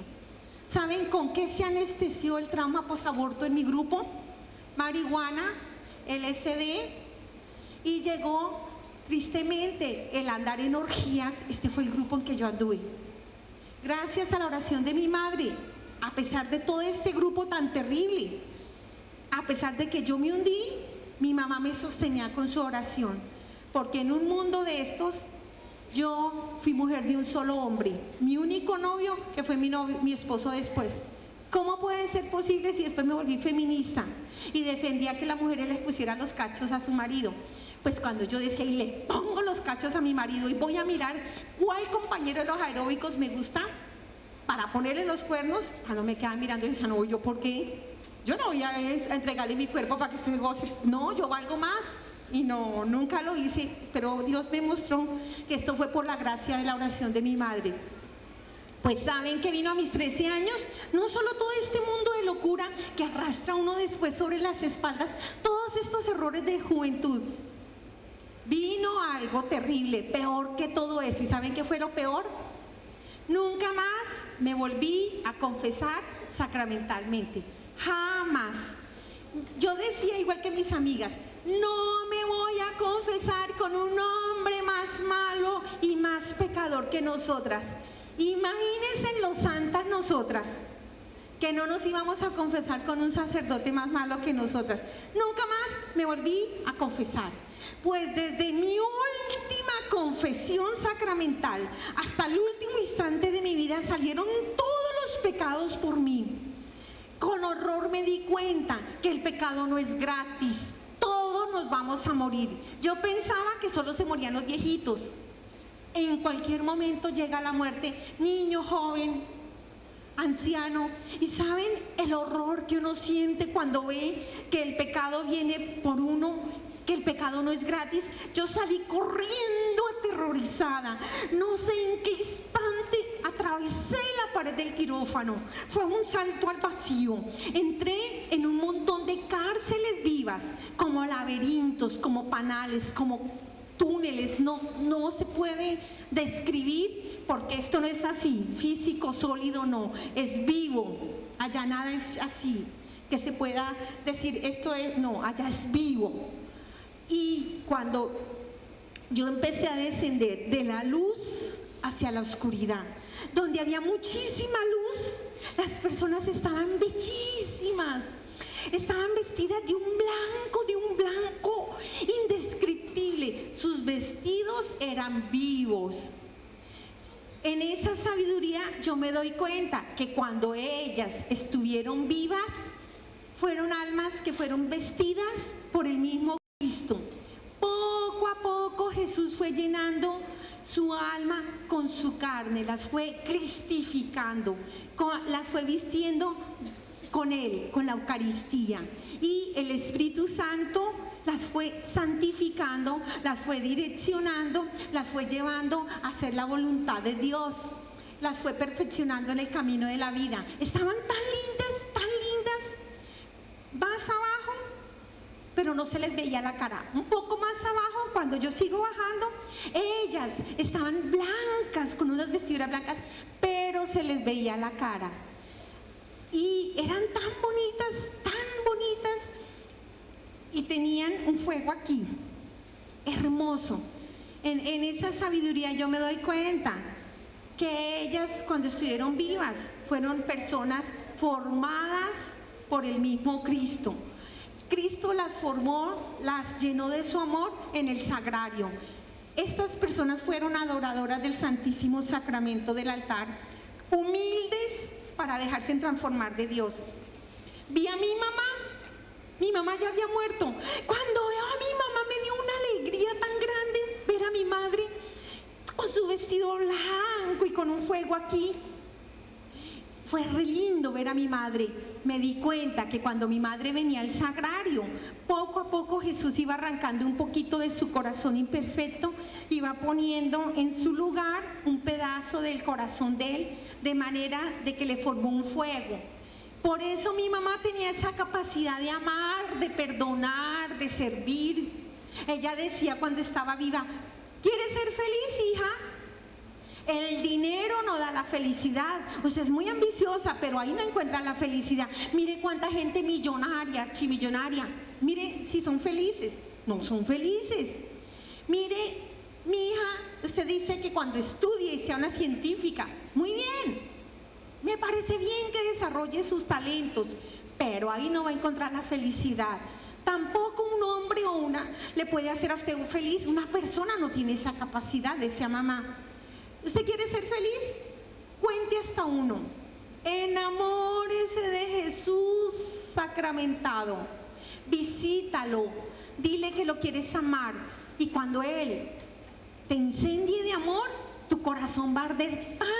¿Saben con qué se anestesió el trauma posaborto en mi grupo? Marihuana, LSD, y llegó tristemente el andar en orgías. Este fue el grupo en que yo anduve. Gracias a la oración de mi madre, a pesar de todo este grupo tan terrible, a pesar de que yo me hundí, mi mamá me sostenía con su oración, porque en un mundo de estos, yo fui mujer de un solo hombre, mi único novio, que fue mi esposo después. ¿Cómo puede ser posible si después me volví feminista y defendía que las mujeres les pusieran los cachos a su marido? Pues cuando yo decía, y le pongo los cachos a mi marido y voy a mirar cuál compañero de los aeróbicos me gusta para ponerle los cuernos, cuando me quedaban mirando y decía, no, ¿yo por qué? Yo no voy a entregarle mi cuerpo para que se goce. No, yo valgo más. Y no, nunca lo hice, pero Dios me mostró que esto fue por la gracia de la oración de mi madre. Pues saben que vino a mis 13 años, no solo todo este mundo de locura que arrastra uno después sobre las espaldas, todos estos errores de juventud. vino algo terrible, peor que todo eso. ¿Y saben qué fue lo peor? Nunca más me volví a confesar sacramentalmente. Jamás. Yo decía igual que mis amigas, no me voy a confesar con un hombre más malo y más pecador que nosotras. Imagínense lo santas nosotras, que no nos íbamos a confesar con un sacerdote más malo que nosotras. Nunca más me volví a confesar. Pues desde mi última confesión sacramental hasta el último instante de mi vida salieron todos los pecados por mí. Con horror me di cuenta que el pecado no es gratis. Todos nos vamos a morir. Yo pensaba que solo se morían los viejitos. En cualquier momento llega la muerte, niño, joven, anciano. ¿Y saben el horror que uno siente cuando ve que el pecado viene por uno, que el pecado no es gratis? Yo salí corriendo aterrorizada. No sé en qué instante atravesé la pared del quirófano. Fue un salto al vacío. Entré en un montón de cárceles vivas, como laberintos, como panales, como túneles. No se puede describir porque esto no es así, físico, sólido, no, es vivo. Allá nada es así, que se pueda decir esto es, no, allá es vivo. Y cuando yo empecé a descender de la luz hacia la oscuridad, donde había muchísima luz, las personas estaban bellísimas, estaban vestidas de un blanco indescriptible. Sus vestidos eran vivos. En esa sabiduría yo me doy cuenta que cuando ellas estuvieron vivas, fueron almas que fueron vestidas por el mismo Cristo. Poco a poco Jesús fue llenando su alma con su carne, las fue cristificando, las fue vistiendo con Él, con la Eucaristía. Y el Espíritu Santo las fue santificando, las fue direccionando, las fue llevando a hacer la voluntad de Dios, las fue perfeccionando en el camino de la vida. Estaban tan lindas, más abajo, pero no se les veía la cara. Un poco más abajo, cuando yo sigo bajando, ellas estaban blancas, con unas vestiduras blancas, pero se les veía la cara. Y eran tan bonitas, y tenían un fuego aquí, hermoso. En esa sabiduría yo me doy cuenta que ellas, cuando estuvieron vivas, fueron personas formadas por el mismo Cristo. Cristo las formó, las llenó de su amor en el sagrario. Estas personas fueron adoradoras del Santísimo Sacramento del altar, humildes para dejarse transformar de Dios. Vi a mi mamá ya había muerto. Cuando veo a mi mamá me dio una alegría tan grande ver a mi madre con su vestido blanco y con un fuego aquí. Fue re lindo ver a mi madre. Me di cuenta que cuando mi madre venía al sagrario, poco a poco Jesús iba arrancando un poquito de su corazón imperfecto, iba poniendo en su lugar un pedazo del corazón de él, de manera de que le formó un fuego. Por eso mi mamá tenía esa capacidad de amar, de perdonar, de servir. Ella decía cuando estaba viva, ¿quieres ser feliz, hija? El dinero no da la felicidad. Usted es muy ambiciosa, pero ahí no encuentra la felicidad. Mire cuánta gente millonaria, archimillonaria. Mire si son felices. No son felices. Mire, mi hija, usted dice que cuando estudie y sea una científica, muy bien. Me parece bien que desarrolle sus talentos, pero ahí no va a encontrar la felicidad. Tampoco un hombre o una le puede hacer a usted feliz. Una persona no tiene esa capacidad, decía mamá. ¿Usted quiere ser feliz? Cuente hasta 1. Enamórese de Jesús sacramentado. Visítalo. Dile que lo quieres amar. Y cuando Él te incendie de amor, tu corazón va a arder tanto,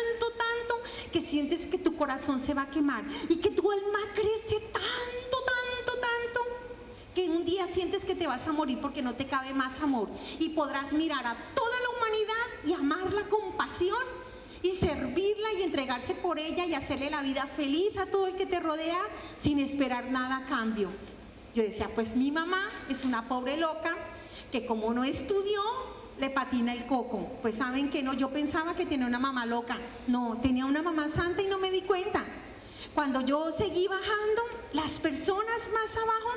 que sientes que tu corazón se va a quemar y que tu alma crece tanto, que un día sientes que te vas a morir porque no te cabe más amor, y podrás mirar a toda la humanidad y amarla con pasión y servirla y entregarse por ella y hacerle la vida feliz a todo el que te rodea sin esperar nada a cambio. Yo decía, pues mi mamá es una pobre loca que como no estudió, le patina el coco. Pues saben que no, yo pensaba que tenía una mamá loca. No, tenía una mamá santa y no me di cuenta. Cuando yo seguí bajando, las personas más abajo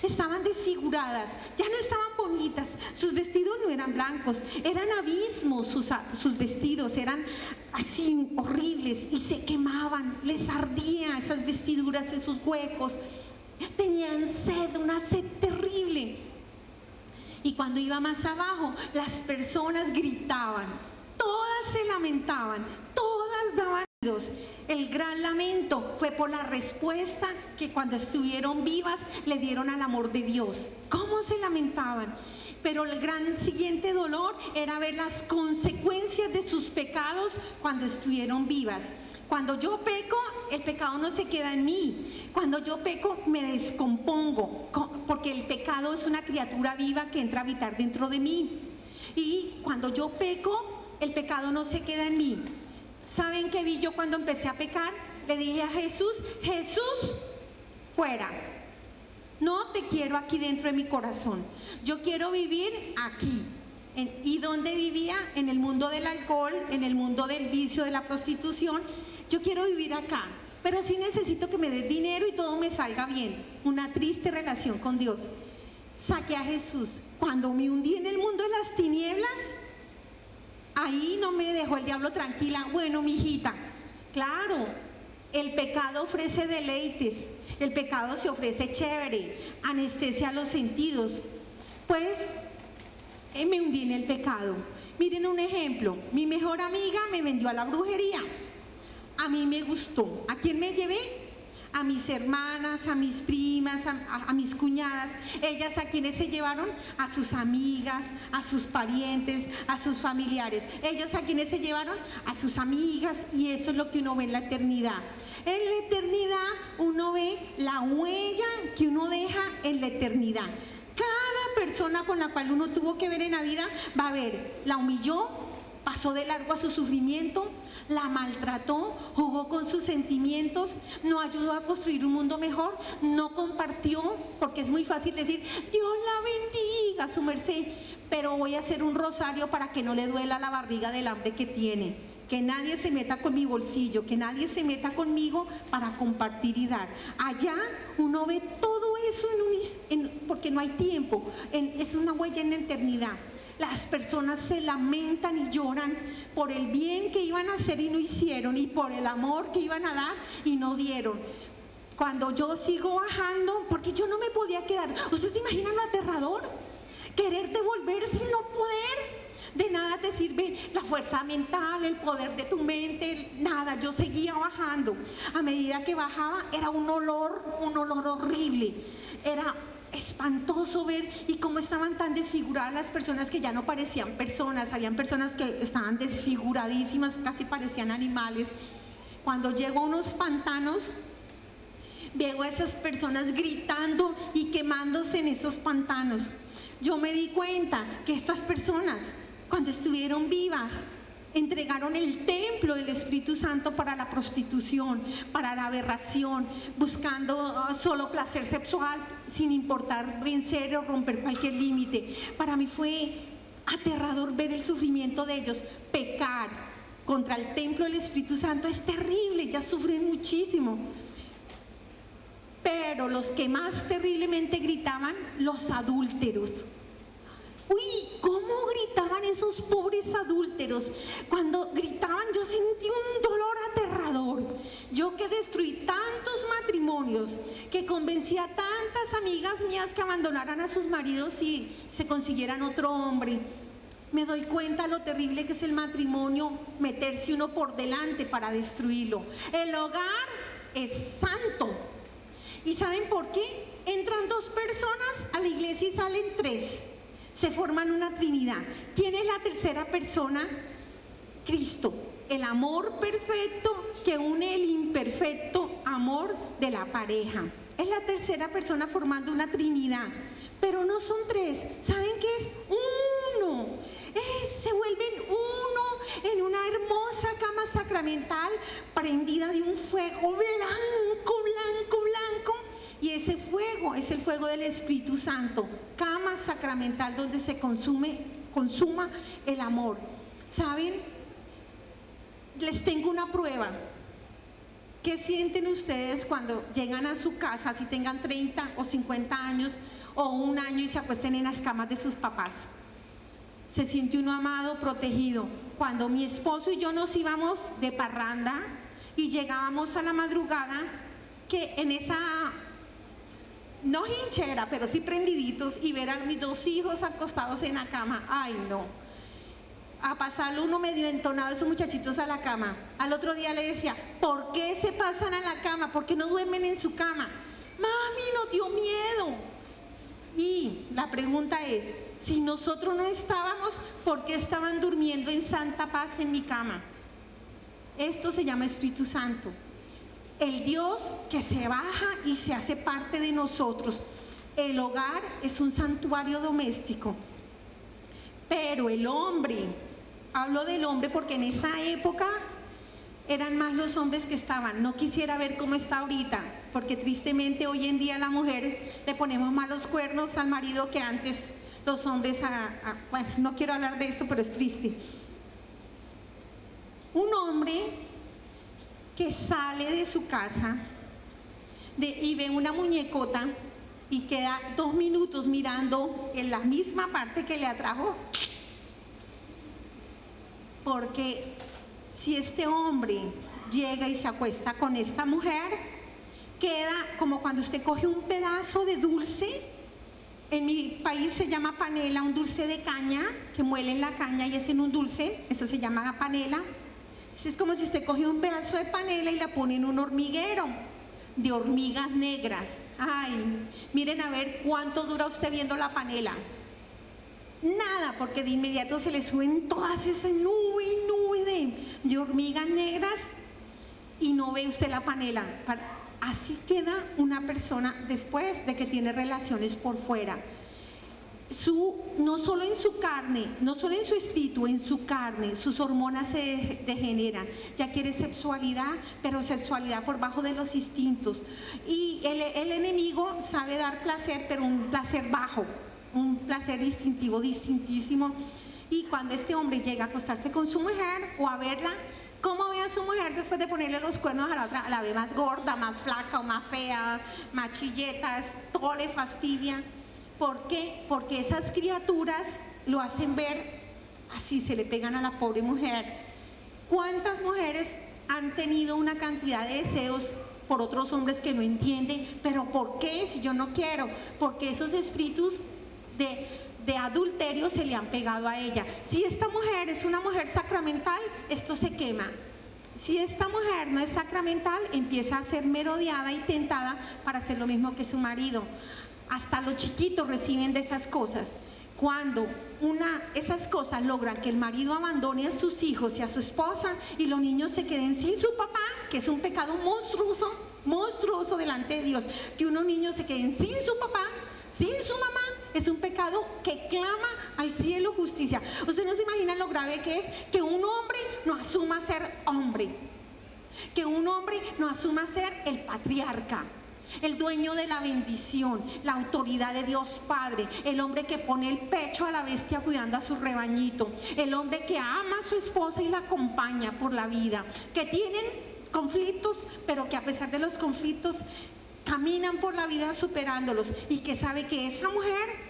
estaban desfiguradas, ya no estaban bonitas, sus vestidos no eran blancos, eran abismos sus vestidos, eran así horribles y se quemaban, les ardía esas vestiduras, esos huecos, tenían sed, una sed terrible. Y cuando iba más abajo, las personas gritaban, todas se lamentaban, todas daban gritos. El gran lamento fue por la respuesta que cuando estuvieron vivas le dieron al amor de Dios. ¿Cómo se lamentaban? Pero el gran siguiente dolor era ver las consecuencias de sus pecados cuando estuvieron vivas. Cuando yo peco, el pecado no se queda en mí. Cuando yo peco, me descompongo, porque el pecado es una criatura viva que entra a habitar dentro de mí. Y cuando yo peco, el pecado no se queda en mí. ¿Saben qué vi yo cuando empecé a pecar? Le dije a Jesús, Jesús, fuera. No te quiero aquí dentro de mi corazón. Yo quiero vivir aquí. ¿Y dónde vivía? En el mundo del alcohol, en el mundo del vicio, de la prostitución. Yo quiero vivir acá, pero sí necesito que me des dinero y todo me salga bien. Una triste relación con Dios. Saqué a Jesús. Cuando me hundí en el mundo de las tinieblas, ahí no me dejó el diablo tranquila. Bueno, mijita, claro, el pecado ofrece deleites, el pecado se ofrece chévere, anestesia los sentidos. Pues me hundí en el pecado. Miren un ejemplo, mi mejor amiga me vendió a la brujería. A mí me gustó. ¿A quién me llevé? A mis hermanas, a mis primas, a mis cuñadas. Ellas, ¿a quiénes se llevaron? A sus amigas, a sus parientes, a sus familiares. Ellos, ¿a quiénes se llevaron? A sus amigas. Y eso es lo que uno ve en la eternidad. En la eternidad uno ve la huella que uno deja en la eternidad. Cada persona con la cual uno tuvo que ver en la vida va a ver, la humilló, pasó de largo a su sufrimiento, la maltrató, jugó con sus sentimientos, no ayudó a construir un mundo mejor, no compartió, porque es muy fácil decir, Dios la bendiga, su merced, pero voy a hacer un rosario para que no le duela la barriga del hambre que tiene, que nadie se meta con mi bolsillo, que nadie se meta conmigo para compartir y dar. Allá uno ve todo eso porque no hay tiempo, es una huella en la eternidad. Las personas se lamentan y lloran por el bien que iban a hacer y no hicieron, y por el amor que iban a dar y no dieron. Cuando yo sigo bajando, porque yo no me podía quedar, ¿ustedes se imaginan lo aterrador? Querer devolverse y no poder. De nada te sirve la fuerza mental, el poder de tu mente, nada. Yo seguía bajando. A medida que bajaba era un olor horrible. Era espantoso ver y cómo estaban tan desfiguradas las personas que ya no parecían personas. Habían personas que estaban desfiguradísimas, casi parecían animales. Cuando llego a unos pantanos, veo a esas personas gritando y quemándose en esos pantanos. Yo me di cuenta que estas personas, cuando estuvieron vivas, entregaron el templo del Espíritu Santo para la prostitución, para la aberración, buscando solo placer sexual, sin importar vencer o romper cualquier límite. Para mí fue aterrador ver el sufrimiento de ellos. Pecar contra el templo del Espíritu Santo es terrible, ya sufren muchísimo. Pero los que más terriblemente gritaban, los adúlteros. Uy, ¿cómo gritaban esos pobres adúlteros? Cuando gritaban yo sentí un dolor aterrador. Yo que destruí tantos matrimonios, que convencí a tantas amigas mías que abandonaran a sus maridos y se consiguieran otro hombre. Me doy cuenta lo terrible que es el matrimonio, meterse uno por delante para destruirlo. El hogar es santo. ¿Y saben por qué? Entran dos personas a la iglesia y salen tres. Se forman una trinidad. ¿Quién es la tercera persona? Cristo, el amor perfecto que une el imperfecto amor de la pareja. Es la tercera persona formando una trinidad. Pero no son tres. ¿Saben qué es? Uno. Se vuelven uno en una hermosa cama sacramental prendida de un fuego blanco, blanco, blanco. Y ese fuego es el fuego del Espíritu Santo, cama sacramental donde se consuma el amor. ¿Saben? Les tengo una prueba. ¿Qué sienten ustedes cuando llegan a su casa, si tengan 30 o 50 años o un año y se acuesten en las camas de sus papás? Se siente uno amado, protegido. Cuando mi esposo y yo nos íbamos de parranda y llegábamos a la madrugada, que en esa, no hinchera, pero sí prendiditos, y ver a mis dos hijos acostados en la cama, ay no. A pasarlo uno medio entonado, esos muchachitos a la cama. Al otro día le decía, ¿por qué se pasan a la cama? ¿Por qué no duermen en su cama? Mami, nos dio miedo. Y la pregunta es, si nosotros no estábamos, ¿por qué estaban durmiendo en santa paz en mi cama? Esto se llama Espíritu Santo. El Dios que se baja y se hace parte de nosotros. El hogar es un santuario doméstico. Pero el hombre, hablo del hombre porque en esa época eran más los hombres que estaban. No quisiera ver cómo está ahorita, porque tristemente hoy en día a la mujer le ponemos más los cuernos al marido que antes los hombres. Bueno, no quiero hablar de esto, pero es triste. Un hombre que sale de su casa y ve una muñecota y queda 2 minutos mirando en la misma parte que le atrajo, porque si este hombre llega y se acuesta con esta mujer, queda como cuando usted coge un pedazo de dulce. En mi país se llama panela, un dulce de caña, que muelen la caña y hacen un dulce, eso se llama panela. Es como si usted coge un pedazo de panela y la pone en un hormiguero de hormigas negras. Ay, miren a ver cuánto dura usted viendo la panela. Nada, porque de inmediato se le suben todas esas nubes de hormigas negras y no ve usted la panela. Así queda una persona después de que tiene relaciones por fuera. No solo en su carne, no solo en su espíritu, en su carne, sus hormonas se degeneran. Ya quiere sexualidad, pero sexualidad por bajo de los instintos. Y el enemigo sabe dar placer, pero un placer bajo, un placer instintivo, distintísimo. Y cuando este hombre llega a acostarse con su mujer o a verla, ¿cómo ve a su mujer después de ponerle los cuernos a la otra? La ve más gorda, más flaca o más fea, más chilletas, todo le fastidia. ¿Por qué? Porque esas criaturas lo hacen ver así, se le pegan a la pobre mujer. ¿Cuántas mujeres han tenido una cantidad de deseos por otros hombres que no entienden? ¿Pero por qué? Si yo no quiero. Porque esos espíritus de adulterio se le han pegado a ella. Si esta mujer es una mujer sacramental, esto se quema. Si esta mujer no es sacramental, empieza a ser merodeada y tentada para hacer lo mismo que su marido. Hasta los chiquitos reciben de esas cosas. Cuando esas cosas logran que el marido abandone a sus hijos y a su esposa y los niños se queden sin su papá, que es un pecado monstruoso delante de Dios, que unos niños se queden sin su papá, sin su mamá, es un pecado que clama al cielo justicia. Usted no se imagina lo grave que es que un hombre no asuma ser hombre, que un hombre no asuma ser el patriarca, el dueño de la bendición, la autoridad de Dios Padre, el hombre que pone el pecho a la bestia cuidando a su rebañito, el hombre que ama a su esposa y la acompaña por la vida, que tienen conflictos, pero que a pesar de los conflictos caminan por la vida superándolos, y que sabe que esa mujer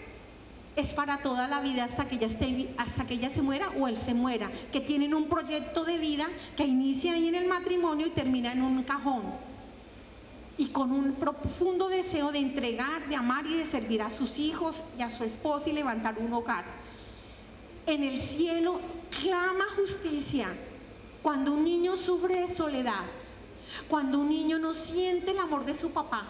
es para toda la vida hasta que ella se muera o él se muera, que tienen un proyecto de vida que inicia ahí en el matrimonio y termina en un cajón, y con un profundo deseo de entregar, de amar y de servir a sus hijos y a su esposa y levantar un hogar. En el cielo clama justicia cuando un niño sufre de soledad, cuando un niño no siente el amor de su papá,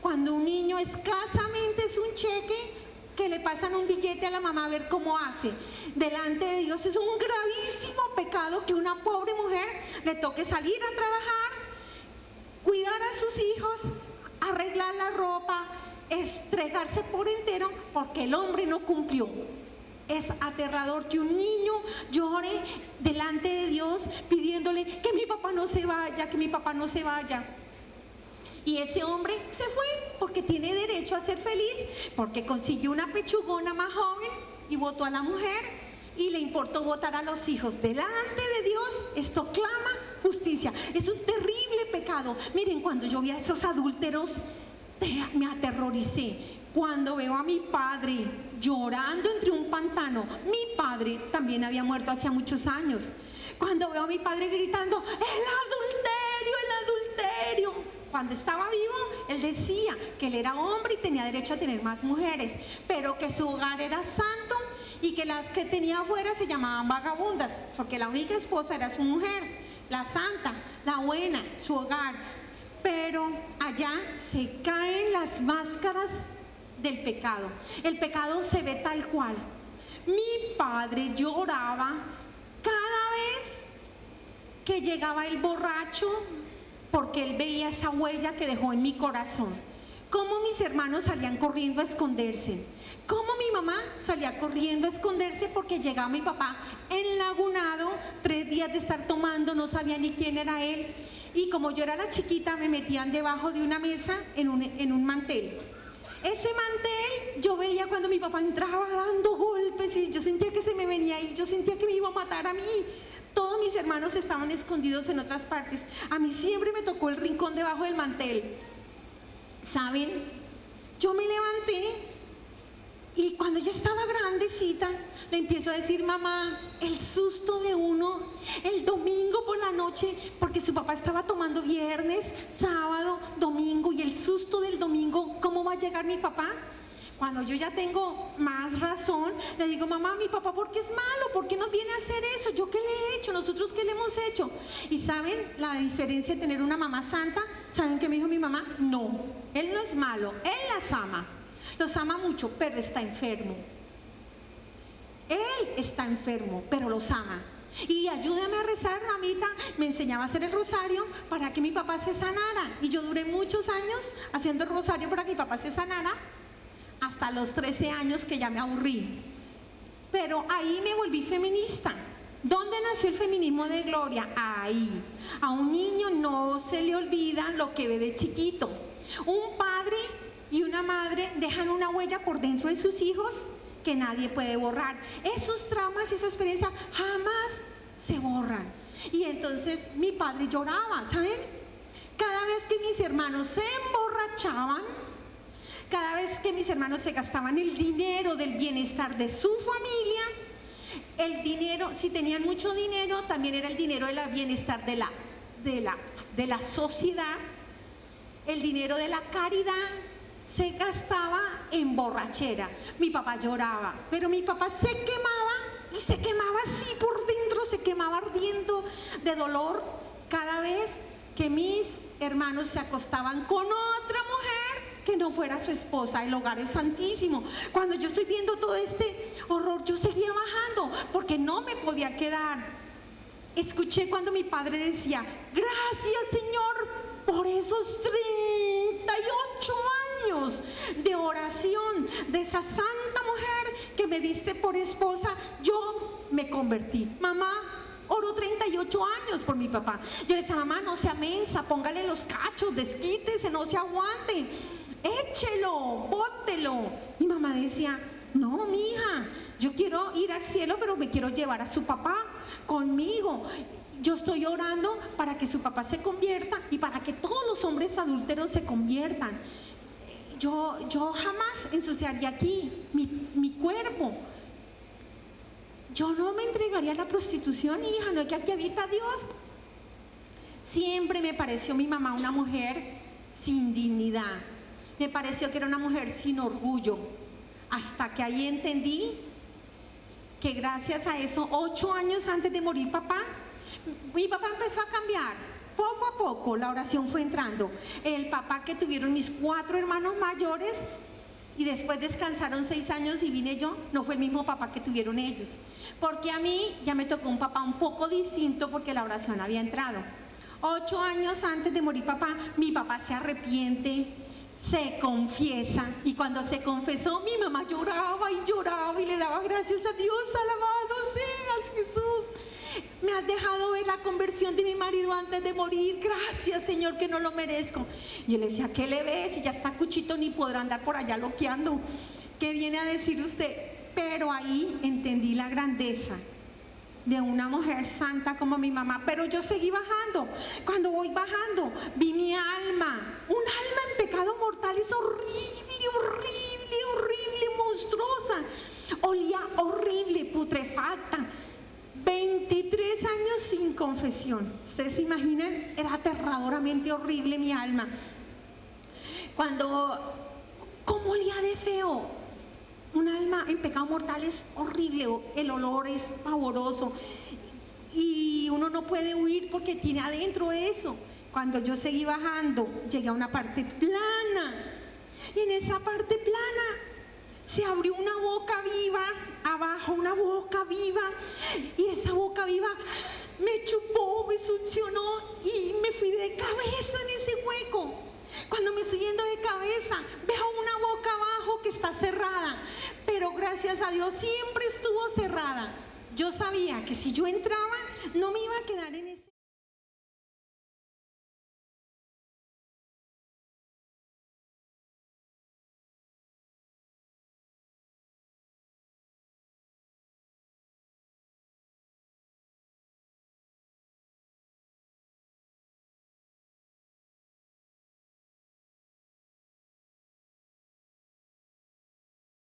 cuando un niño escasamente es un cheque que le pasan un billete a la mamá a ver cómo hace. Delante de Dios es un gravísimo pecado que una pobre mujer le toque salir a trabajar, cuidar a sus hijos, arreglar la ropa, estregarse por entero porque el hombre no cumplió. Es aterrador que un niño llore delante de Dios pidiéndole que mi papá no se vaya, que mi papá no se vaya. Y ese hombre se fue porque tiene derecho a ser feliz, porque consiguió una pechugona más joven y votó a la mujer y le importó votar a los hijos. Delante de Dios esto clama justicia. Es un terrible pecado. Miren, cuando yo vi a esos adúlteros, me aterroricé. Cuando veo a mi padre llorando entre un pantano, mi padre también había muerto hacía muchos años. Cuando veo a mi padre gritando, el adulterio, el adulterio. Cuando estaba vivo, él decía que él era hombre y tenía derecho a tener más mujeres, pero que su hogar era santo y que las que tenía afuera se llamaban vagabundas, porque la única esposa era su mujer, la santa, la buena, su hogar. Pero allá se caen las máscaras del pecado. El pecado se ve tal cual. Mi padre lloraba cada vez que llegaba el borracho, porque él veía esa huella que dejó en mi corazón. Cómo mis hermanos salían corriendo a esconderse. Cómo mi mamá salía corriendo a esconderse porque llegaba mi papá enlagunado, 3 días de estar tomando, no sabía ni quién era él. Y como yo era la chiquita, me metían debajo de una mesa en un mantel. Ese mantel yo veía cuando mi papá entraba dando golpes y yo sentía que se me venía ahí, yo sentía que me iba a matar a mí. Todos mis hermanos estaban escondidos en otras partes. A mí siempre me tocó el rincón debajo del mantel. ¿Saben? Yo me levanté y cuando ya estaba grandecita, le empiezo a decir, mamá, el susto de uno, el domingo por la noche, porque su papá estaba tomando viernes, sábado, domingo, y el susto del domingo, ¿cómo va a llegar mi papá? Cuando yo ya tengo más razón, le digo, mamá, mi papá, ¿por qué es malo? ¿Por qué nos viene a hacer eso? ¿Yo qué le he hecho? ¿Nosotros qué le hemos hecho? Y ¿saben la diferencia de tener una mamá santa? ¿Saben qué me dijo mi mamá? No, él no es malo, él las ama. Los ama mucho, pero está enfermo. Él está enfermo, pero los ama. Y ayúdame a rezar, mamita. Me enseñaba a hacer el rosario para que mi papá se sanara. Y yo duré muchos años haciendo el rosario para que mi papá se sanara, hasta los 13 años que ya me aburrí. Pero ahí me volví feminista. ¿Dónde nació el feminismo de Gloria? Ahí. A un niño no se le olvida lo que ve de chiquito. Un padre y una madre dejan una huella por dentro de sus hijos que nadie puede borrar. Esos traumas y esa experiencia jamás se borran. Y entonces mi padre lloraba, ¿saben? Cada vez que mis hermanos se emborrachaban, cada vez que mis hermanos se gastaban el dinero del bienestar de su familia, el dinero, si tenían mucho dinero, también era el dinero del bienestar de la sociedad, el dinero de la caridad, se gastaba en borrachera. Mi papá lloraba, pero mi papá se quemaba, y se quemaba así por dentro, se quemaba ardiendo de dolor cada vez que mis hermanos se acostaban con otra mujer que no fuera su esposa. El hogar es santísimo. Cuando yo estoy viendo todo este horror, yo seguía bajando porque no me podía quedar. Escuché cuando mi padre decía, gracias, Señor, por esos 38 años de oración de esa santa mujer que me diste por esposa. Yo me convertí. Mamá oró 38 años por mi papá. Yo le decía, mamá, no sea mensa, póngale los cachos, desquítese, no se aguante, échelo, bótelo. Mi mamá decía, no, mija, yo quiero ir al cielo, pero me quiero llevar a su papá conmigo. Yo estoy orando para que su papá se convierta y para que todos los hombres adúlteros se conviertan. Yo jamás ensuciaría aquí mi cuerpo. Yo no me entregaría a la prostitución, hija, no es que aquí habita Dios. Siempre me pareció mi mamá una mujer sin dignidad. Me pareció que era una mujer sin orgullo. Hasta que ahí entendí que gracias a eso, 8 años antes de morir papá, mi papá empezó a cambiar. Poco a poco la oración fue entrando. El papá que tuvieron mis 4 hermanos mayores y después descansaron 6 años y vine yo, no fue el mismo papá que tuvieron ellos. Porque a mí ya me tocó un papá un poco distinto porque la oración había entrado. 8 años antes de morir papá, mi papá se arrepiente, se confiesa, y cuando se confesó mi mamá lloraba y le daba gracias a Dios, alabado seas Jesús. me has dejado ver la conversión de mi marido antes de morir, gracias Señor que no lo merezco. Y yo le decía, ¿qué le ves? Si ya está cuchito ni podrá andar por allá loqueando. ¿Qué viene a decir usted? Pero ahí entendí la grandeza de una mujer santa como mi mamá, pero yo seguí bajando. Cuando voy bajando, vi mi alma, un alma en pecado mortal, es horrible, horrible, horrible, monstruosa, olía horrible, putrefacta, 23 años sin confesión. Ustedes se imaginan, era aterradoramente horrible mi alma. ¿Cómo olía de feo? Un alma en pecado mortal es horrible, el olor es pavoroso y uno no puede huir porque tiene adentro eso. Cuando yo seguí bajando, llegué a una parte plana y en esa parte plana se abrió una boca viva, abajo una boca viva, y esa boca viva me chupó, me succionó y me fui de cabeza en ese hueco. Cuando me estoy yendo de cabeza, veo una boca abajo que está cerrada, pero gracias a Dios siempre estuvo cerrada. Yo sabía que si yo entraba